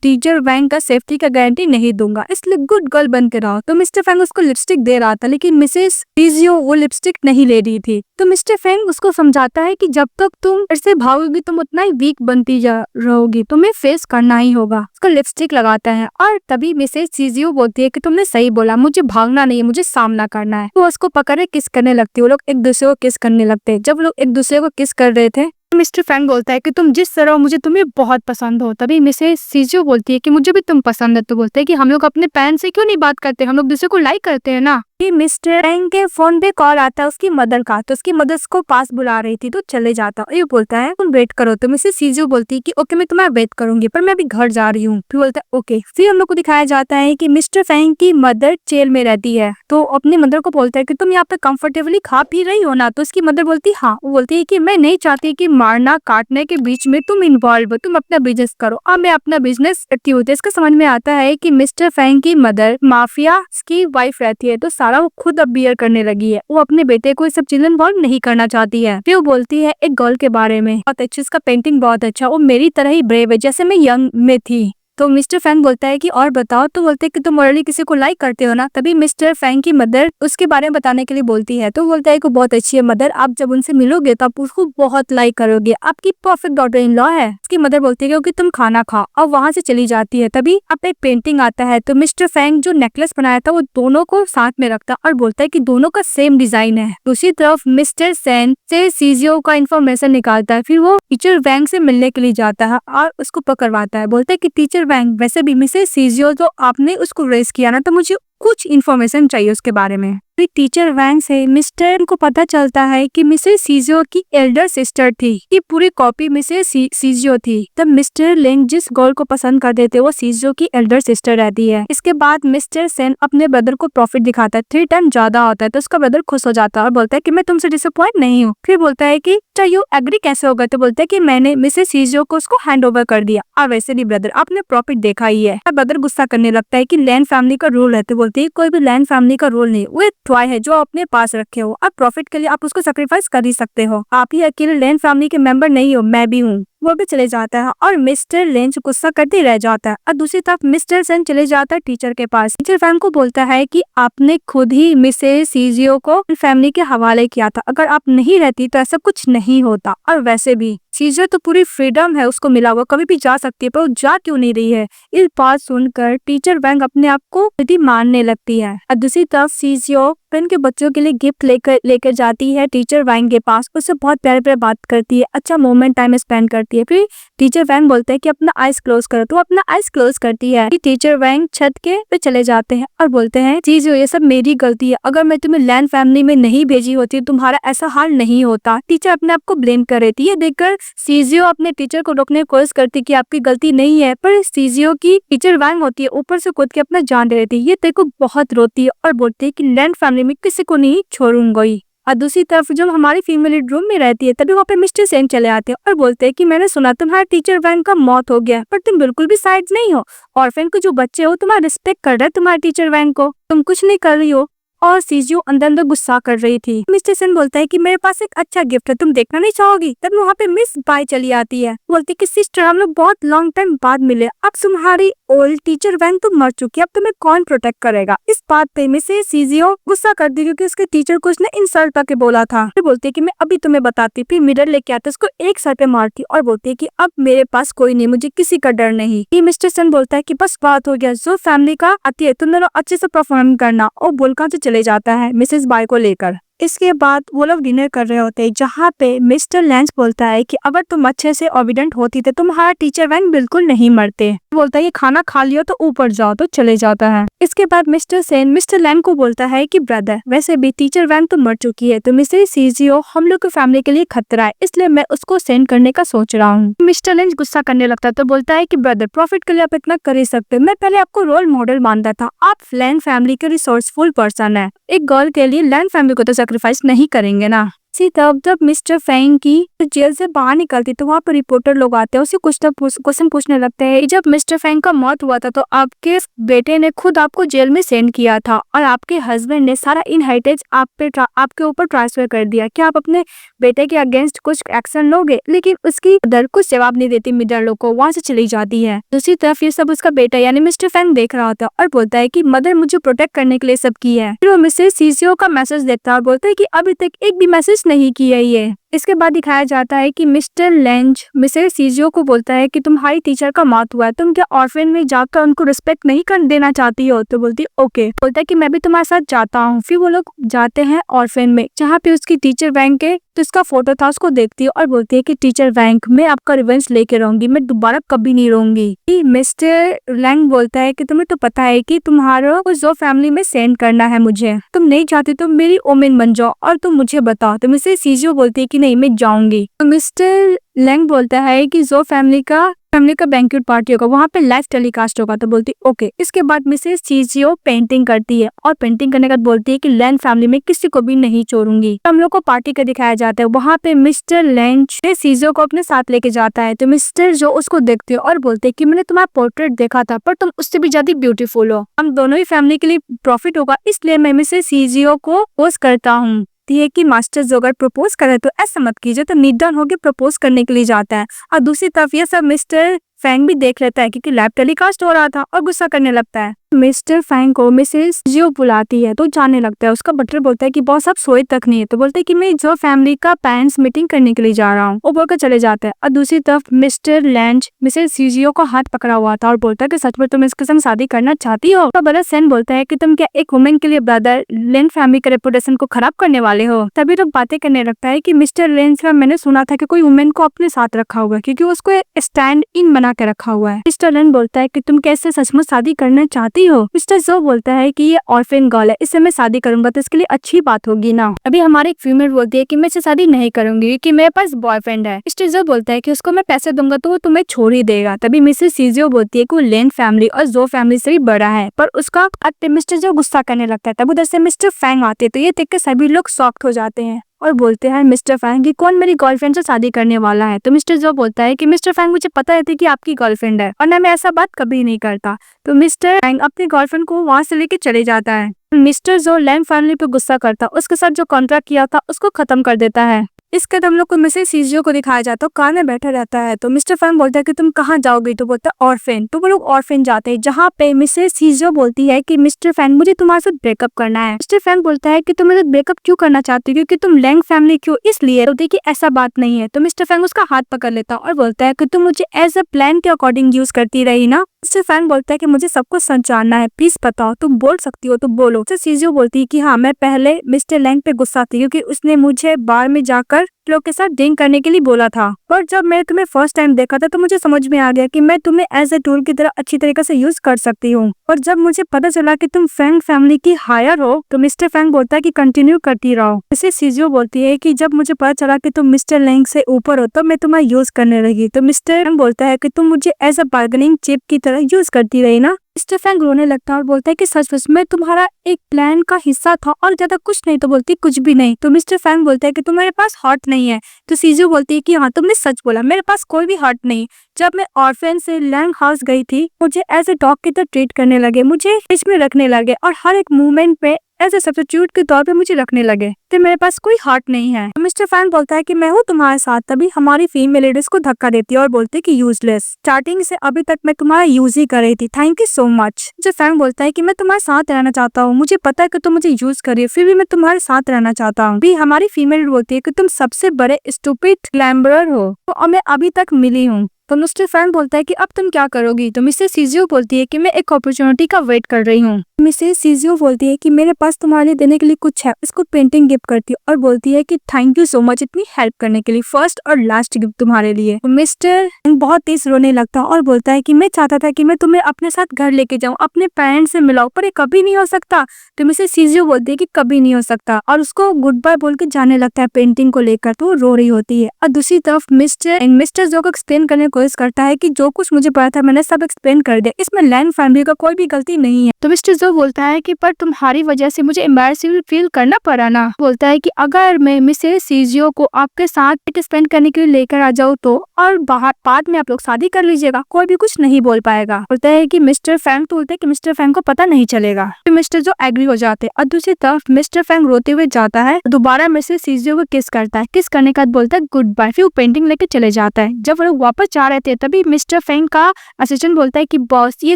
टीचर बैंक का सेफ्टी का गारंटी नहीं दूंगा, इसलिए गुड गर्ल बन के रहो। तो मिस्टर फैंग उसको लिपस्टिक दे रहा था लेकिन मिसेस सीजीओ वो लिपस्टिक नहीं ले रही थी। तो मिस्टर फैंग उसको समझाता है कि जब तक तुम ऐसे भागोगी तुम उतना ही वीक बनती जा रहोगी, तुम्हें फेस करना ही होगा। उसको लिपस्टिक लगाता है और तभी मिसेस सीजीओ बोलती है कि तुमने सही बोला, मुझे भागना नहीं है, मुझे सामना करना है। वो उसको पकड़े किस करने लगती है। वो लोग एक दूसरे को किस करने लगते हैं। जब लोग एक दूसरे को किस कर रहे थे मिस्टर फैंग बोलता है कि तुम जिस तरह हो मुझे तुम्हें बहुत पसंद हो। तभी मिसेस सीजीओ बोलती है कि मुझे भी तुम पसंद है। तो बोलते हैं कि हम लोग अपने पेरेंट्स से क्यों नहीं बात करते, हम लोग दूसरे को लाइक करते हैं ना। मिस्टर फैंग के फोन पे कॉल आता है उसकी मदर का। तो उसकी मदर को पास बुला रही थी तो चले जाता है। ये बोलता है तुम वेट करो। तो मिसेस सीजीओ बोलती है कि ओके मैं तुम्हारा वेट करूंगी पर मैं अभी घर जा रही हूँ। फिर बोलता है ओके। फिर हम लोग को दिखाया जाता है कि मिस्टर फैंग की मदर जेल में रहती है। तो अपनी मदर को बोलता है कि तुम यहाँ पे कंफर्टेबली खा पी रही हो ना। तो उसकी मदर बोलती है हाँ। वो बोलती है कि मैं नहीं चाहती कि मारना काटने के बीच में तुम इन्वॉल्व हो, तुम अपना बिजनेस करो और मैं अपना बिजनेस करती हूँ। इसका समझ में आता है कि मिस्टर फैंग की मदर माफिया की वाइफ रहती है तो सारा वो खुद अब बियर करने लगी है। वो अपने बेटे को इस सब चीजें इन्वॉल्व नहीं करना चाहती है। फिर वो बोलती है एक गर्ल के बारे में, बहुत अच्छी, उसका पेंटिंग बहुत अच्छा, वो मेरी तरह ही ब्रेव है जैसे मैं यंग में थी। तो मिस्टर फैंग बोलता है कि और बताओ। तो बोलते हैं कि तुम ऑलरेडी किसी को लाइक करते हो ना। तभी मिस्टर फैंग की मदर उसके बारे में बताने के लिए बोलती है। तो बोलता है कि बहुत अच्छी है मदर, आप जब उनसे मिलोगे तो आप उसको बहुत लाइक करोगे, आपकी परफेक्ट डॉटर इन लॉ है। उसकी मदर बोलती है कि तुम खाना खाओ और वहां से चली जाती है। तभी अब एक पेंटिंग आता है तो मिस्टर फैंग जो नेकलेस बनाया था वो दोनों को साथ में रखता और बोलता है कि दोनों का सेम डिजाइन है। दूसरी तरफ मिस्टर सेन से सीजीओ का इन्फॉर्मेशन निकालता है। फिर वो टीचर वैंग से मिलने के लिए जाता है और उसको पकड़वाता है। बोलता है कि टीचर वैंग वैसे भी मिसेस सीजीओ तो आपने उसको रेस किया ना, तो मुझे कुछ इन्फॉर्मेशन चाहिए उसके बारे में। फिर टीचर वैंग से मिस्टर को पता चलता है कि मिसेस सीजीओ की एल्डर सिस्टर थी, कि पूरी कॉपी मिसेस सीजीओ थी। तब मिस्टर लेंग जिस गर्ल को पसंद कर देते वो सीजीओ की एल्डर सिस्टर रहती है। इसके बाद मिस्टर सेन अपने ब्रदर को प्रॉफिट दिखाता है, 3 टन ज्यादा होता है। तो उसका ब्रदर खुश हो जाता है और बोलता है कि मैं तुमसे डिसअपॉइंट नहीं हूँ। फिर बोलता है कि यू एग्री कैसे होगा। तो बोलता है कि मैंने मिसेस सीजीओ को उसको हैंड ओवर कर दिया और वैसे भी ब्रदर आपने प्रॉफिट देखा ही है। ब्रदर गुस्सा करने लगता है कि लैंड फैमिली का रूल है। तो बोलती है कोई भी लैंड फैमिली का रूल नहीं, वो टॉय है जो अपने पास रखे हो। अब प्रॉफिट के लिए आप उसको सेक्रीफाइस कर ही सकते हो। आप ही अकेले लैन फैमिली के मेंबर नहीं हो, मैं भी हूँ। वो भी चले जाता है और मिस्टर लेंच गुस्सा करते रह जाता है। और दूसरी तरफ मिस्टर सेन चले जाता है टीचर के पास। टीचर फैंग को बोलता है कि आपने खुद ही मिसेस सीजियो को फैमिली के हवाले किया था, अगर आप नहीं रहती तो ऐसा कुछ नहीं होता। और वैसे भी सीजियो तो पूरी फ्रीडम है उसको मिला हुआ, कभी भी जा सकती है, पर वो जा क्यों नहीं रही है। इस बात सुनकर टीचर वैंग अपने आप को खुद ही मानने लगती है। और दूसरी तरफ सीजियो पेन के बच्चों के लिए गिफ्ट लेकर जाती है टीचर वैंग के पास। उससे बहुत प्यारे प्यारे बात करती है, अच्छा मोमेंट टाइम स्पेंड करती है। फिर टीचर वैंग बोलते हैं कि अपना आइज क्लोज करो, तो अपना आइज क्लोज करती है। टीचर वैंग छत के पे चले जाते हैं और बोलते हैं सीजियो ये सब मेरी गलती है, अगर मैं तुम्हें लैन फैमिली में नहीं भेजी होती तुम्हारा ऐसा हाल नहीं होता। टीचर अपने आप को ब्लेम कर रही थी। ये देखकर सीजियो अपने टीचर को रोकने की कोशिश करती कि आपकी गलती नहीं है, पर सीजियो की टीचर वैंग होती है ऊपर से कूद के अपना जान दे रही थी। ये देखो बहुत रोती है और बोलती है कि लैन फैमिली में किसी को नहीं छोड़ूंगी। और दूसरी तरफ जब हमारी फीमेल लीड रूम में रहती है तभी वहाँ पे मिस्टर सेन चले आते हैं और बोलते हैं कि मैंने सुना तुम्हारे टीचर वैंग का मौत हो गया, पर तुम बिल्कुल भी साइड नहीं हो। ऑर्फन के जो बच्चे हो तुम्हारा रिस्पेक्ट कर रहे हैं तुम्हारे टीचर वैंग को, तुम कुछ नहीं कर रही हो। और सीजियो अंदर अंदर गुस्सा कर रही थी। मिस्टर सेन बोलता है कि मेरे पास एक अच्छा गिफ्ट है, तुम देखना नहीं चाहोगी। तब वहाँ पे मिस बाई चली आती है, बोलती कि सिस्टर हम लोग बहुत लॉन्ग टाइम बाद मिले, अब तुम्हारी ओल्ड टीचर वैंग तो मर चुकी है, अब तुम्हें कौन प्रोटेक्ट करेगा। इस बात पे मिसेस सीजियो गुस्सा कर दी क्योंकि उसके टीचर को उसने इंसल्ट करके बोला था। फिर बोलती है कि मैं अभी तुम्हें बताती। फिर मिरर लेके आते उसको एक सर पे मारती और बोलती है कि अब मेरे पास कोई नहीं, मुझे किसी का डर नहीं। मिस्टर सेन बोलता है कि बस बात हो गया, जो फैमिली का आती है तुम दोनों अच्छे से परफॉर्म करना, और बोलकर से चले जाता है मिसेस बाई को लेकर। इसके बाद वो लोग डिनर कर रहे होते हैं जहाँ पे मिस्टर लेंस बोलता है कि अगर तुम अच्छे से ओबिडेंट होती तो तुम्हारा टीचर वैंग बिल्कुल नहीं मरते। बोलता है ये खाना खा लियो तो ऊपर जाओ, तो चले जाता है। इसके बाद मिस्टर सेन मिस्टर लैंग को बोलता है कि ब्रदर वैसे भी टीचर वैंग तो मर चुकी है, तो मिसेस सीजियो हम लोग की फैमिली के लिए खतरा है, इसलिए मैं उसको सेंड करने का सोच रहा हूँ। मिस्टर लेंस गुस्सा करने लगता है तो बोलता है कि ब्रदर प्रॉफिट के लिए आप इतना कर ही सकते, मैं पहले आपको रोल मॉडल मानता था, आप लैंड फैमिली के रिसोर्सफुल पर्सन है, एक गर्ल के लिए लैंड फैमिली को तो सैक्रिफाइस नहीं करेंगे ना। इसी तब जब मिस्टर फेंग की जेल से बाहर निकलती तो वहाँ पर रिपोर्टर लोग आते हैं, उसे कुछ क्वेश्चन पूछने लगते हैं। जब मिस्टर फेंग का मौत हुआ था तो आपके बेटे ने खुद आपको जेल में सेंड किया था और आपके हस्बैंड ने सारा इनहेरिटेंस आपके ऊपर ट्रांसफर कर दिया, क्या आप अपने बेटे के अगेंस्ट कुछ एक्शन लोगे? लेकिन उसकी मदर कुछ जवाब नहीं देती, मिडर लोग को वहाँ से चली जाती है। दूसरी तरफ ये सब उसका बेटा यानी मिस्टर फेंग देख रहा होता है और बोलता है कि मदर मुझे प्रोटेक्ट करने के लिए सब की है। फिर वो मिसेस सीजियो का मैसेज देखता है और बोलता है कि अभी तक एक भी मैसेज नहीं किया ये। इसके बाद दिखाया जाता है कि मिस्टर लेंज मिसेस सीजियो को बोलता है कि तुम्हारी टीचर का मौत हुआ है, तुम क्या ऑर्फन में जाकर उनको रिस्पेक्ट नहीं कर देना चाहती हो? तो बोलती ओके। बोलता है कि मैं भी तुम्हारे साथ जाता हूँ। फिर वो लोग जाते हैं ऑर्फन में जहाँ पे उसकी टीचर वैंग के तो इसका फोटो था, उसको देखती है और बोलती है कि टीचर वैंग मैं आपका रिवेंज लेके रहूंगी, मैं दोबारा कभी नहीं रहूंगी। मिस्टर लैंग बोलता है कि तुम्हें तो पता है कि तुम्हारा जो फैमिली में सेंड करना है मुझे, तुम नहीं चाहती तो मेरी ओमेन बन जाओ और तुम मुझे बताओ। तो मिसेस सीजियो बोलती है कि नहीं मैं जाऊंगी। तो मिस्टर लैंग बोलता है कि जो फैमिली का बैंक्वेट पार्टी होगा वहाँ पे लाइव टेलीकास्ट होगा, तो बोलती ओके। इसके बाद मिसेस सीजियो पेंटिंग करती है और पेंटिंग करने के बाद बोलती है कि लैंड फैमिली में किसी को भी नहीं छोड़ूंगी। हम लोग को पार्टी का दिखाया जाता है, वहाँ पे मिस्टर लैंच सीजियो को अपने साथ लेके जाता है। तो मिस्टर जो उसको देखते हो और बोलते है कि मैंने तुम्हारा पोर्ट्रेट देखा था पर तुम उससे भी ज्यादा ब्यूटीफुल हो, हम दोनों ही फैमिली के लिए प्रॉफिट होगा, इसलिए मैं मिसेस सीजियो को पोस्ट करता हूँ है कि मास्टर जो अगर प्रपोज करे तो ऐसा मत कीजिए। तो नीड डाउन होकर प्रपोज करने के लिए जाता है और दूसरी तरफ ये सब मिस्टर फैंग भी देख लेता है क्योंकि लाइव टेलीकास्ट हो रहा था और गुस्सा करने लगता है। मिस्टर फैंग को मिसेस जियो बुलाती है तो जाने लगता है। उसका बटलर बोलता है कि बॉस आप सोए तक नहीं है, तो बोलते है कि मैं जो फैमिली का पेरेंट्स मीटिंग करने के लिए जा रहा हूँ, वो बोलकर चले जाता है। और दूसरी तरफ मिस्टर लैंच मिसेस जियो को हाथ पकड़ा हुआ था और बोलता है कि सच में तुम इसके संग शादी करना चाहती हो? तो ब्रदर सेन बोलता है कि तुम क्या एक वुमेन के लिए ब्रदर लेन फैमिली के रेपुटेशन को खराब करने वाले हो? तभी तो बातें करने लगता है कि मिस्टर लेंस का मैंने सुना था कि कोई वुमेन को अपने साथ रखा हुआ है क्योंकि उसको स्टैंड इन बना के रखा हुआ है। मिस्टर लेन बोलता है कि तुम कैसे सचमुच शादी करना चाहती हो? मिस्टर जो बोलता है कि ये ऑर्फन गर्ल है, इससे मैं शादी करूंगा तो इसके लिए अच्छी बात होगी ना। अभी हमारी एक फीमेल बोलती है कि मैं इससे शादी नहीं करूंगी क्योंकि मेरे पास बॉयफ्रेंड है। मिस्टर जो बोलता है कि उसको मैं पैसे दूंगा तो वो तुम्हें छोड़ ही देगा। तभी मिसेस सीजियो बोलती है कि वो लेन फैमिली और जो फैमिली से भी बड़ा है, पर उसका मिस्टर जो गुस्सा करने लगता है। तब उधर से मिस्टर फैंग आते तो ये देख के सभी लोग शॉक्ड हो जाते हैं और बोलते हैं मिस्टर फैंग कि कौन मेरी गर्लफ्रेंड से शादी करने वाला है। तो मिस्टर जो बोलता है कि मिस्टर फैंग मुझे पता है कि आपकी गर्लफ्रेंड है और ना मैं ऐसा बात कभी नहीं करता। तो मिस्टर फैंग अपनी गर्लफ्रेंड को वहां से लेके चले जाता है। मिस्टर जो लैंग फैमिली पे गुस्सा करता, उसके साथ जो कॉन्ट्रैक्ट किया था उसको खत्म कर देता है। इसके बाद हम लोग को मिसेस सीजियो को दिखाया जाता है, कार में बैठा रहता है। तो मिस्टर फैंग बोलता है कि तुम कहाँ जाओगे? तो बोलता है ऑर्फेन। तो वो लोग ऑर्फेन जाते हैं, जहाँ पे मिसेस सीजियो बोलती है कि मिस्टर फैंग मुझे तुम्हारे साथ ब्रेकअप करना है। मिस्टर फैंग बोलता है कि तुम मेरे साथ ब्रेकअप क्यों करना चाहती हो, क्योंकि तुम लैंग फैमिली क्यों? इसलिए। तो देखिए ऐसा बात नहीं है। तो मिस्टर फैंग उसका हाथ पकड़ लेता और बोलता है कि तुम मुझे एज अ प्लान के अकॉर्डिंग यूज करती रही ना। मिस्टर फैंग बोलता है कि मुझे सब कुछ सच जानना है, प्लीज बताओ, तुम बोल सकती हो तो बोलो। मिस्टर सीजियो बोलती है कि हाँ, मैं पहले मिस्टर लैंग पे गुस्सा थी क्योंकि उसने मुझे बार में जाकर लोग के साथ ड्रिंक करने के लिए बोला था, पर जब मैंने तुम्हें फर्स्ट टाइम देखा था तो मुझे समझ में आ गया कि मैं तुम्हें एज ए टूल की तरह अच्छी तरीके से यूज कर सकती हूँ। और जब मुझे पता चला कि तुम फैंग फैमिली की हायर हो तो मिस्टर फैंग बोलता है कि कंटिन्यू करती रहो। इसे सीजियो बोलती है कि जब मुझे पता चला कि तुम मिस्टर लैंग से ऊपर हो तो मैं तुम्हें यूज करने लगी। तो मिस्टर फैंग बोलता है कि तुम मुझे एज अ बार्गेनिंग चिप की तरह यूज करती रही ना। मिस्टर फैंग रोने लगता है और बोलता है कि सच में तुम्हारा एक प्लान का हिस्सा था और ज्यादा कुछ नहीं। तो बोलती कुछ भी नहीं। तो मिस्टर फैंग बोलता है कि तुम्हारे पास हार्ट नहीं है। तो सीजू बोलती है कि हाँ, तुमने सच बोला, मेरे पास कोई भी हार्ट नहीं। जब मैं ऑर्फेन से लैंग हाउस गई थी, मुझे एज ए डॉग की तरह ट्रीट करने लगे, मुझे फ्रिज में रखने लगे और हर एक मूवमेंट पे एज ए सब्स्टिट्यूट के तौर पे मुझे रखने लगे। तो मेरे पास कोई हार्ट नहीं है। तो मिस्टर फैंग बोलता है कि मैं हूँ तुम्हारे साथ। तभी हमारी फीमेल लेडीज को धक्का देती है और बोलते है कि यूजलेस, स्टार्टिंग से अभी तक मैं तुम्हारा यूज ही कर रही थी, thank you so much. Mr Fang बोलता है कि मैं तुम्हारे साथ रहना चाहता हूँ, मुझे पता है कि तुम मुझे यूज कर रही हो, फिर भी मैं तुम्हारे साथ रहना चाहता हूँ। भी हमारी फीमेल बोलती है कि तुम सबसे बड़े स्टूपिड ग्लैम्बरर हो तो मैं अभी तक मिली हूँ। तो मिस्टर फैंग बोलता है कि अब तुम क्या करोगी? तो मिसेस सीजियो बोलती है कि मैं एक अपॉर्चुनिटी का वेट कर रही हूँ। मिसेस सीजियो बोलती है कि मेरे पास तुम्हारे लिए देने के लिए कुछ है। इसको पेंटिंग गिफ्ट करती है और बोलती है कि थैंक यू सो मच इतनी हेल्प करने के लिए, फर्स्ट और लास्ट गिफ्ट तुम्हारे लिए। तो मिस्टर बहुत तेज रोने लगता है और बोलता है कि मैं चाहता था कि मैं तुम्हें अपने साथ घर लेके जाऊँ, अपने पेरेंट्स से मिलाऊं, पर ये कभी नहीं हो सकता। तो मिसेस सीजियो बोलती है कि कभी नहीं हो सकता और उसको गुड बाय बोल के जाने लगता है पेंटिंग को लेकर। तो रो रही होती है। और दूसरी तरफ मिस्टर जो को एक्सप्लेन करने कोशिश करता है कि जो कुछ मुझे पता था मैंने सब एक्सप्लेन कर दिया, इसमें लैंग फैमिली का कोई भी गलती नहीं है। तो मिस्टर जो बोलता है कि पर तुम्हारी वजह से मुझे एम्बैरेसिंग फील करना पड़ा ना। बोलता है कि अगर मैं मिसेस सीजियो को आपके साथ स्पेंड करने के लिए लेकर आ जाऊँ तो, और बाद में आप लोग शादी कर लीजिएगा, कोई भी कुछ नहीं बोल पाएगा। बोलता है कि मिस्टर फैंग, तो बोलते है कि मिस्टर फैंग को पता नहीं चलेगा। तो मिस्टर जो एग्री हो जाते हैं और दूसरी तरफ मिस्टर फैंग रोते हुए जाता है, दोबारा मिसेस सीजियो को किस करता है, किस करने के बाद बोलता है गुड बाय, फिर वो पेंटिंग लेके चले जाता है। जब वो लोग वापस जा रहे थे तभी मिस्टर फैंग का असिस्टेंट बोलता है कि बॉस ये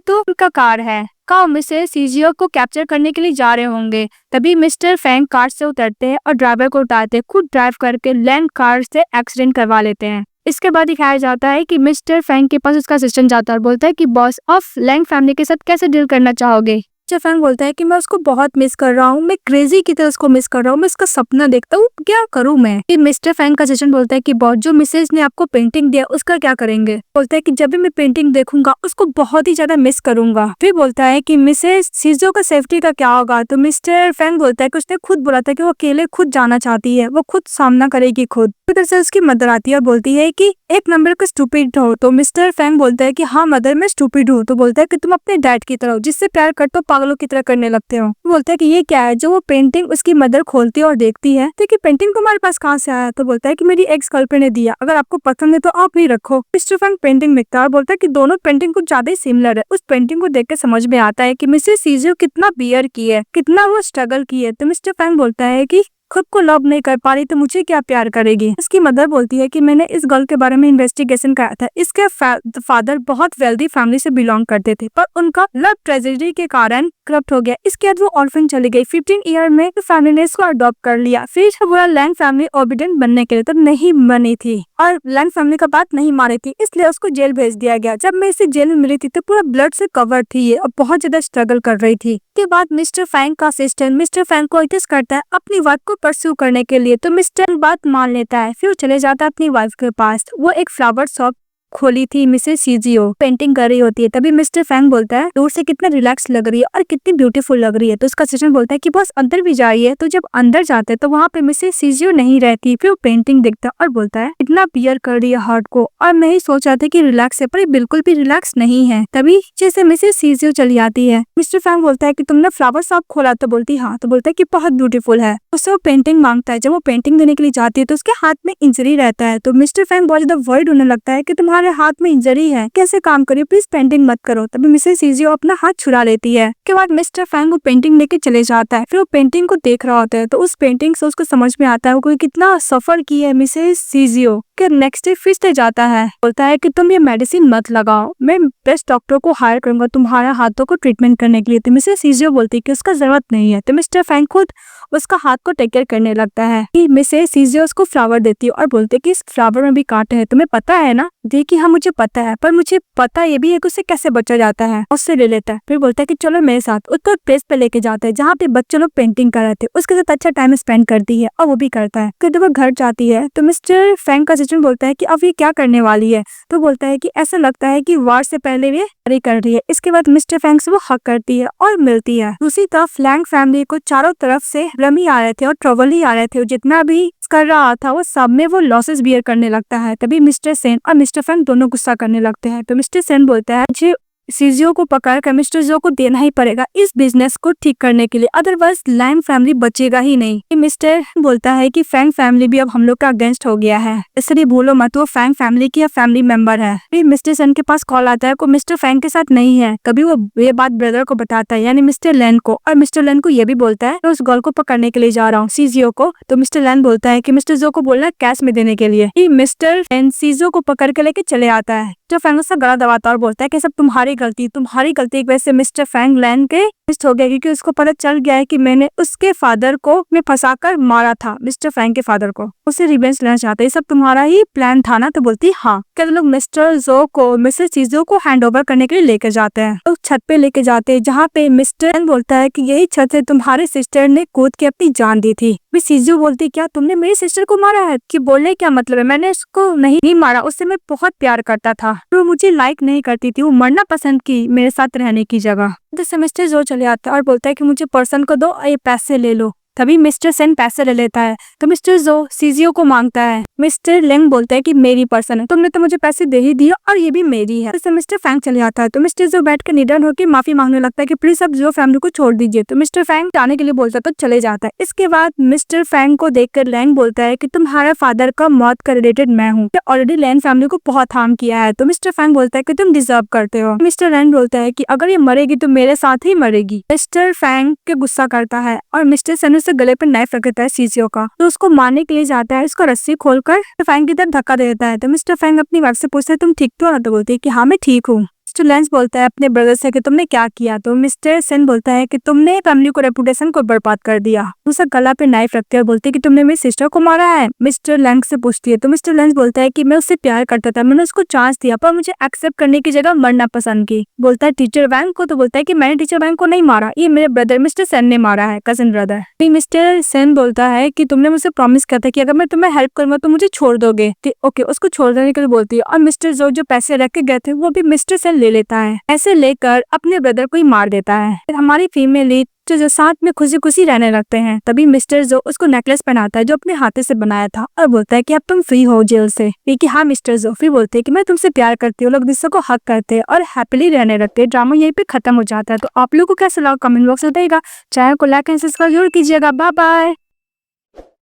तो उनका कार है, का मिसेस सीजियो को कैप्चर करने के लिए जा रहे होंगे। तभी मिस्टर फैंग कार से उतरते हैं और ड्राइवर को उतारते हैं, खुद ड्राइव करके लैंग कार से एक्सीडेंट करवा लेते हैं। इसके बाद दिखाया जाता है कि मिस्टर फैंग के पास उसका असिस्टेंट जाता है और बोलता है कि बॉस आप लैंग फैमिली के साथ कैसे डील करना चाहोगे? मिस्टर फैंग बोलता है कि मैं उसको बहुत मिस कर रहा हूँ, मैं क्रेजी की तरह उसको मिस कर रहा हूँ, मैं उसका सपना देखता हूँ, क्या करूँ मैं? फिर मिस्टर फैंग का असिस्टेंट बोलता है कि बॉस जो मिसेज ने आपको पेंटिंग दिया उसका क्या करेंगे? बोलता है कि जब भी मैं पेंटिंग देखूंगा उसको बहुत ही ज्यादा मिस करूंगा। फिर बोलता है कि मिसेज सीजो का सेफ्टी का क्या होगा? तो मिस्टर फैंग बोलता है कि उसने खुद बोला था कि वो अकेले खुद जाना चाहती है, वो खुद सामना करेगी खुद। इधर से उसकी मदर आती है और बोलती है कि एक नंबर का स्टूपिड हो। तो मिस्टर फैंग बोलता है कि हाँ मदर मैं स्टूपिड हूँ। तो बोलता है कि तुम अपने डैड की तरह हो, जिससे प्यार करते हो पागलों की तरह करने लगते हो। बोलता है कि ये क्या है? जो वो पेंटिंग उसकी मदर खोलती है और देखती है तो कि पेंटिंग तुम्हारे पास कहाँ से आया? तो बोलता है कि मेरी एक्स गर्लफ्रेंड ने दिया, अगर आपको पसंद है तो आप ही रखो। मिस्टर फैंग पेंटिंग देखता है और बोलता है कि दोनों पेंटिंग कुछ ज्यादा ही सिमिलर है। उस पेंटिंग को देख के समझ में आता है कि मिसेस सीजियो कितना बियर की है, कितना वो स्ट्रगल की है। तो मिस्टर फैंग बोलता है कि खुद को लव नहीं कर पा रही तो मुझे क्या प्यार करेगी? इसकी मदर बोलती है कि मैंने इस गर्ल के बारे में इन्वेस्टिगेशन कराया था, इसके फादर बहुत वेल्दी फैमिली से बिलोंग करते थे पर उनका लव ट्रेजेडी के कारण करप्ट हो गया। इसके बाद वो ऑर्फन चली गई। 15 ईयर में फैमिली ने इसको अडॉप्ट कर लिया। फिर वो लैंग फैमिली ओबिडेंट बनने के लिए तो नहीं बनी थी और लैंग फैमिली का बात नहीं मानी थी, इसलिए उसको जेल भेज दिया गया। जब मैं इसे जेल में मिली थी तो पूरा ब्लड से कवर थी ये और बहुत ज्यादा स्ट्रगल कर रही थी। के बाद मिस्टर फैंग का असिस्टेंट मिस्टर फैंग को इतिस करता है अपनी वाइफ को परस्यू करने के लिए। तो मिस्टर बात मान लेता है, फिर चले जाता है अपनी वाइफ के पास। वो एक फ्लावर शॉप खोली थी मिसेस सीजियो पेंटिंग कर रही होती है। तभी मिस्टर फैंग बोलता है दूर से कितना रिलैक्स लग रही है और कितनी ब्यूटीफुल लग रही है। तो उसका असिस्टेंट बोलता है कि बॉस अंदर भी जाइए। तो जब अंदर जाते हैं तो वहाँ पे मिसेस सीजियो नहीं रहती। फिर वो पेंटिंग देखता है और बोलता है इतना पियर कर रही है हार्ट को, और मैं ही सोच रहा था कि रिलैक्स है पर ये बिल्कुल भी रिलैक्स नहीं है। तभी जैसे मिसेस सीजियो चली आती है। मिस्टर फैंग बोलता है कि तुमने फ्लावर शॉप खोला? तो बोलती हाँ। तो बोलता है कि बहुत ब्यूटीफुल है। उससे वो पेंटिंग मांगता है। जब वो पेंटिंग देने के लिए जाती है तो उसके हाथ में इंजरी रहता है। तो मिस्टर फैंग बहुत ज्यादा वर्ड होने लगता है कि तुम्हारे हाथ में इंजरी है, कैसे काम करिए, प्लीज पेंटिंग मत करो। तभी मिसेस सीजियो अपना हाथ छुड़ा लेती है। उसके बाद मिस्टर फैंग वो पेंटिंग लेके चले जाता है। फिर वो पेंटिंग को देख रहा होता है तो उस पेंटिंग से उसको समझ में आता है वो कोई कितना सफर की है मिसेस सीजियो। नेक्स्ट डे फिर से जाता है, बोलता है कि तुम ये मेडिसिन मत लगाओ, मैं बेस्ट डॉक्टर को हायर करूंगा तुम्हारे हाथों को ट्रीटमेंट करने के लिए। तो मिसेस सीजियो बोलती है कि उसका जरूरत नहीं है। तो मिस्टर फैंग खुद उसका हाथ को टेक केयर करने लगता है। कि मिसेस सीजियो उसको फ्लावर देती है और बोलते है कि इस फ्लावर में भी कांटे हैं, तुम्हें पता है ना? देखिए हाँ मुझे पता है, पर मुझे पता ये भी है कि उससे कैसे बचा जाता है। उससे ले लेता है। फिर बोलता है कि चलो मेरे साथ। उसको एक प्लेस पे लेके जाता है जहाँ पे बच्चे लोग पेंटिंग कर रहे थे। उसके साथ अच्छा टाइम स्पेंड करती है और वो भी करता है। फिर जब वो घर जाती है तो मिस्टर फैंग का असिस्टेंट बोलता है कि अब ये क्या करने वाली है? तो बोलता है कि ऐसा लगता है कि वार से पहले ये तैयारी कर रही है। इसके बाद मिस्टर फैंग से वो हक करती है और मिलती है। दूसरी तरफ लैंग फैमिली को चारों तरफ से रमी आ रहे थे और ट्रबल ही आ रहे थे। जितना भी कर रहा था वो सब में वो लॉसेस बियर करने लगता है। तभी मिस्टर सेन और मिस्टर फैंग दोनों गुस्सा करने लगते हैं। तो मिस्टर सेन बोलता है मुझे सीजियो को पकड़कर मिस्टर जो को देना ही पड़ेगा इस बिजनेस को ठीक करने के लिए, अदरवाइज लैंग फैमिली बचेगा ही नहीं। मिस्टर बोलता है कि फैंग फैमिली भी अब हम लोग का अगेंस्ट हो गया है, इसलिए भूलो मत वो फैंग फैमिली की फैमिली मेंबर है। फिर मिस्टर सन के पास कॉल आता है को मिस्टर फैंग के साथ नहीं है। कभी वो ये बात ब्रदर को बताता है यानी मिस्टर लैन को, और मिस्टर लैन को ये भी बोलता है तो उस गर्ल को पकड़ने के लिए जा रहा हूँ सीजियो को। तो मिस्टर लैन बोलता है कि मिस्टर जो को बोलना कैश में देने के लिए। मिस्टर लैन सीजियो को पकड़ के लेके चले आता है। मिस्टर फैंग उसका गला दबाता और बोलता है कि सब तुम्हारी गलती की वजह से मिस्टर फैंग लैन के मिस्ट हो गया, क्योंकि उसको पता चल गया है कि मैंने उसके फादर को मैं फंसाकर मारा था। मिस्टर फैंग के फादर को उसे रिवेंज लेना चाहते, ये सब तुम्हारा ही प्लान था ना? तो बोलती हाँ। क्या लोग मिस्टर जो को मिस्टर चीजों को हैंड ओवर करने के लिए लेकर जाते हैं। तो छत पे लेके जाते हैं जहाँ पे मिस्टर बोलता है कि यही छत से तुम्हारे सिस्टर ने कूद के अपनी जान दी थी। सीजू बोलती क्या तुमने मेरी सिस्टर को मारा है? कि बोलने क्या मतलब है, मैंने उसको नहीं मारा, उससे मैं बहुत प्यार करता था, वो मुझे लाइक नहीं करती थी, वो मरना पसंद की मेरे साथ रहने की जगह। तो सेमेस्टर जो चले आता है और बोलता है कि मुझे पर्सन को दो और ये पैसे ले लो। तभी मिस्टर सेन पैसे ले लेता है। तो मिस्टर जो सीजियो को मांगता है। मिस्टर लेंग बोलता है कि मेरी पर्सन है, तुमने तो मुझे पैसे दे ही दिए और ये भी मेरी है। तो मिस्टर फैंग चले आता है। तो मिस्टर जो बैठ कर निडर होकर माफी मांगने लगता है कि प्लीज अब जो फैमिली को छोड़ दीजिए। तो मिस्टर फैंग जाने के लिए बोलता है तो चले जाता है। इसके बाद मिस्टर फैंग को देखकर लैंग बोलता है कि तुम्हारे फादर का मौत का रिलेटेड मैं हूँ, ऑलरेडी लैंग फैमिली को बहुत हार्म किया है। तो मिस्टर फैंग बोलता है कि तुम डिजर्व करते हो। मिस्टर लैंग बोलता है कि अगर ये मरेगी तो मेरे साथ ही मरेगी। मिस्टर फैंग के गुस्सा करता है और मिस्टर सन उसे गले पर नाइफ रख देता है सीजियो का। तो उसको मारने के लिए जाता है, उसको रस्सी खोलकर फैंग की तरफ धक्का दे देता है। तो मिस्टर फैंग अपनी वाइफ से पूछता है तुम ठीक तो? तो बोलती है कि हाँ मैं ठीक हूँ। मिस्टर लेंस बोलता है अपने ब्रदर से कि तुमने क्या किया? तो मिस्टर सेन बोलता है कि तुमने फैमिली को रेपुटेशन को बर्बाद कर दिया। उसे गला पे नाइफ रखते हैं और बोलते है कि तुमने मेरी सिस्टर को मारा है। मिस्टर लेंस से पूछती है तो मिस्टर लेंस बोलता है कि मैं उससे प्यार करता था, मैंने उसको चांस दिया पर मुझे एक्सेप्ट करने की जगह मरना पसंद की। बोलता है टीचर वैंग को? तो बोलता है कि मैंने टीचर वैंग को नहीं मारा, ये मेरे ब्रदर मिस्टर सेन ने मारा है, कजिन ब्रदर। मिस्टर सेन बोलता है कि तुमने मुझसे प्रॉमिस किया था कि अगर मैं तुम्हें हेल्प करूंगा तो मुझे छोड़ दोगे। ओके, उसको छोड़ देने के लिए बोलती है और मिस्टर जो पैसे रख के गए थे वो भी मिस्टर सेन ले लेता है। ऐसे लेकर अपने ब्रदर को ही मार देता है। फिर हमारी फीमेल लीड जो साथ में खुशी खुशी रहने लगते हैं। तभी मिस्टर जो उसको नेकलेस पहनाता है जो अपने हाथे से बनाया था और बोलता है कि अब तुम फ्री हो जेल से। कि हाँ मिस्टर जो। फिर बोलते हैं कि मैं तुमसे प्यार करती हूँ। लोग दूसरे को हक करते हैं और हैप्पीली रहने लगते हैं। ड्रामा यहीं पे खत्म हो जाता है। तो आप लोगों को कैसा लगा कमेंट बॉक्स में बताइएगा। चैनल को लाइक एंड सब्सक्राइब जरूर कीजिएगा। Bye bye.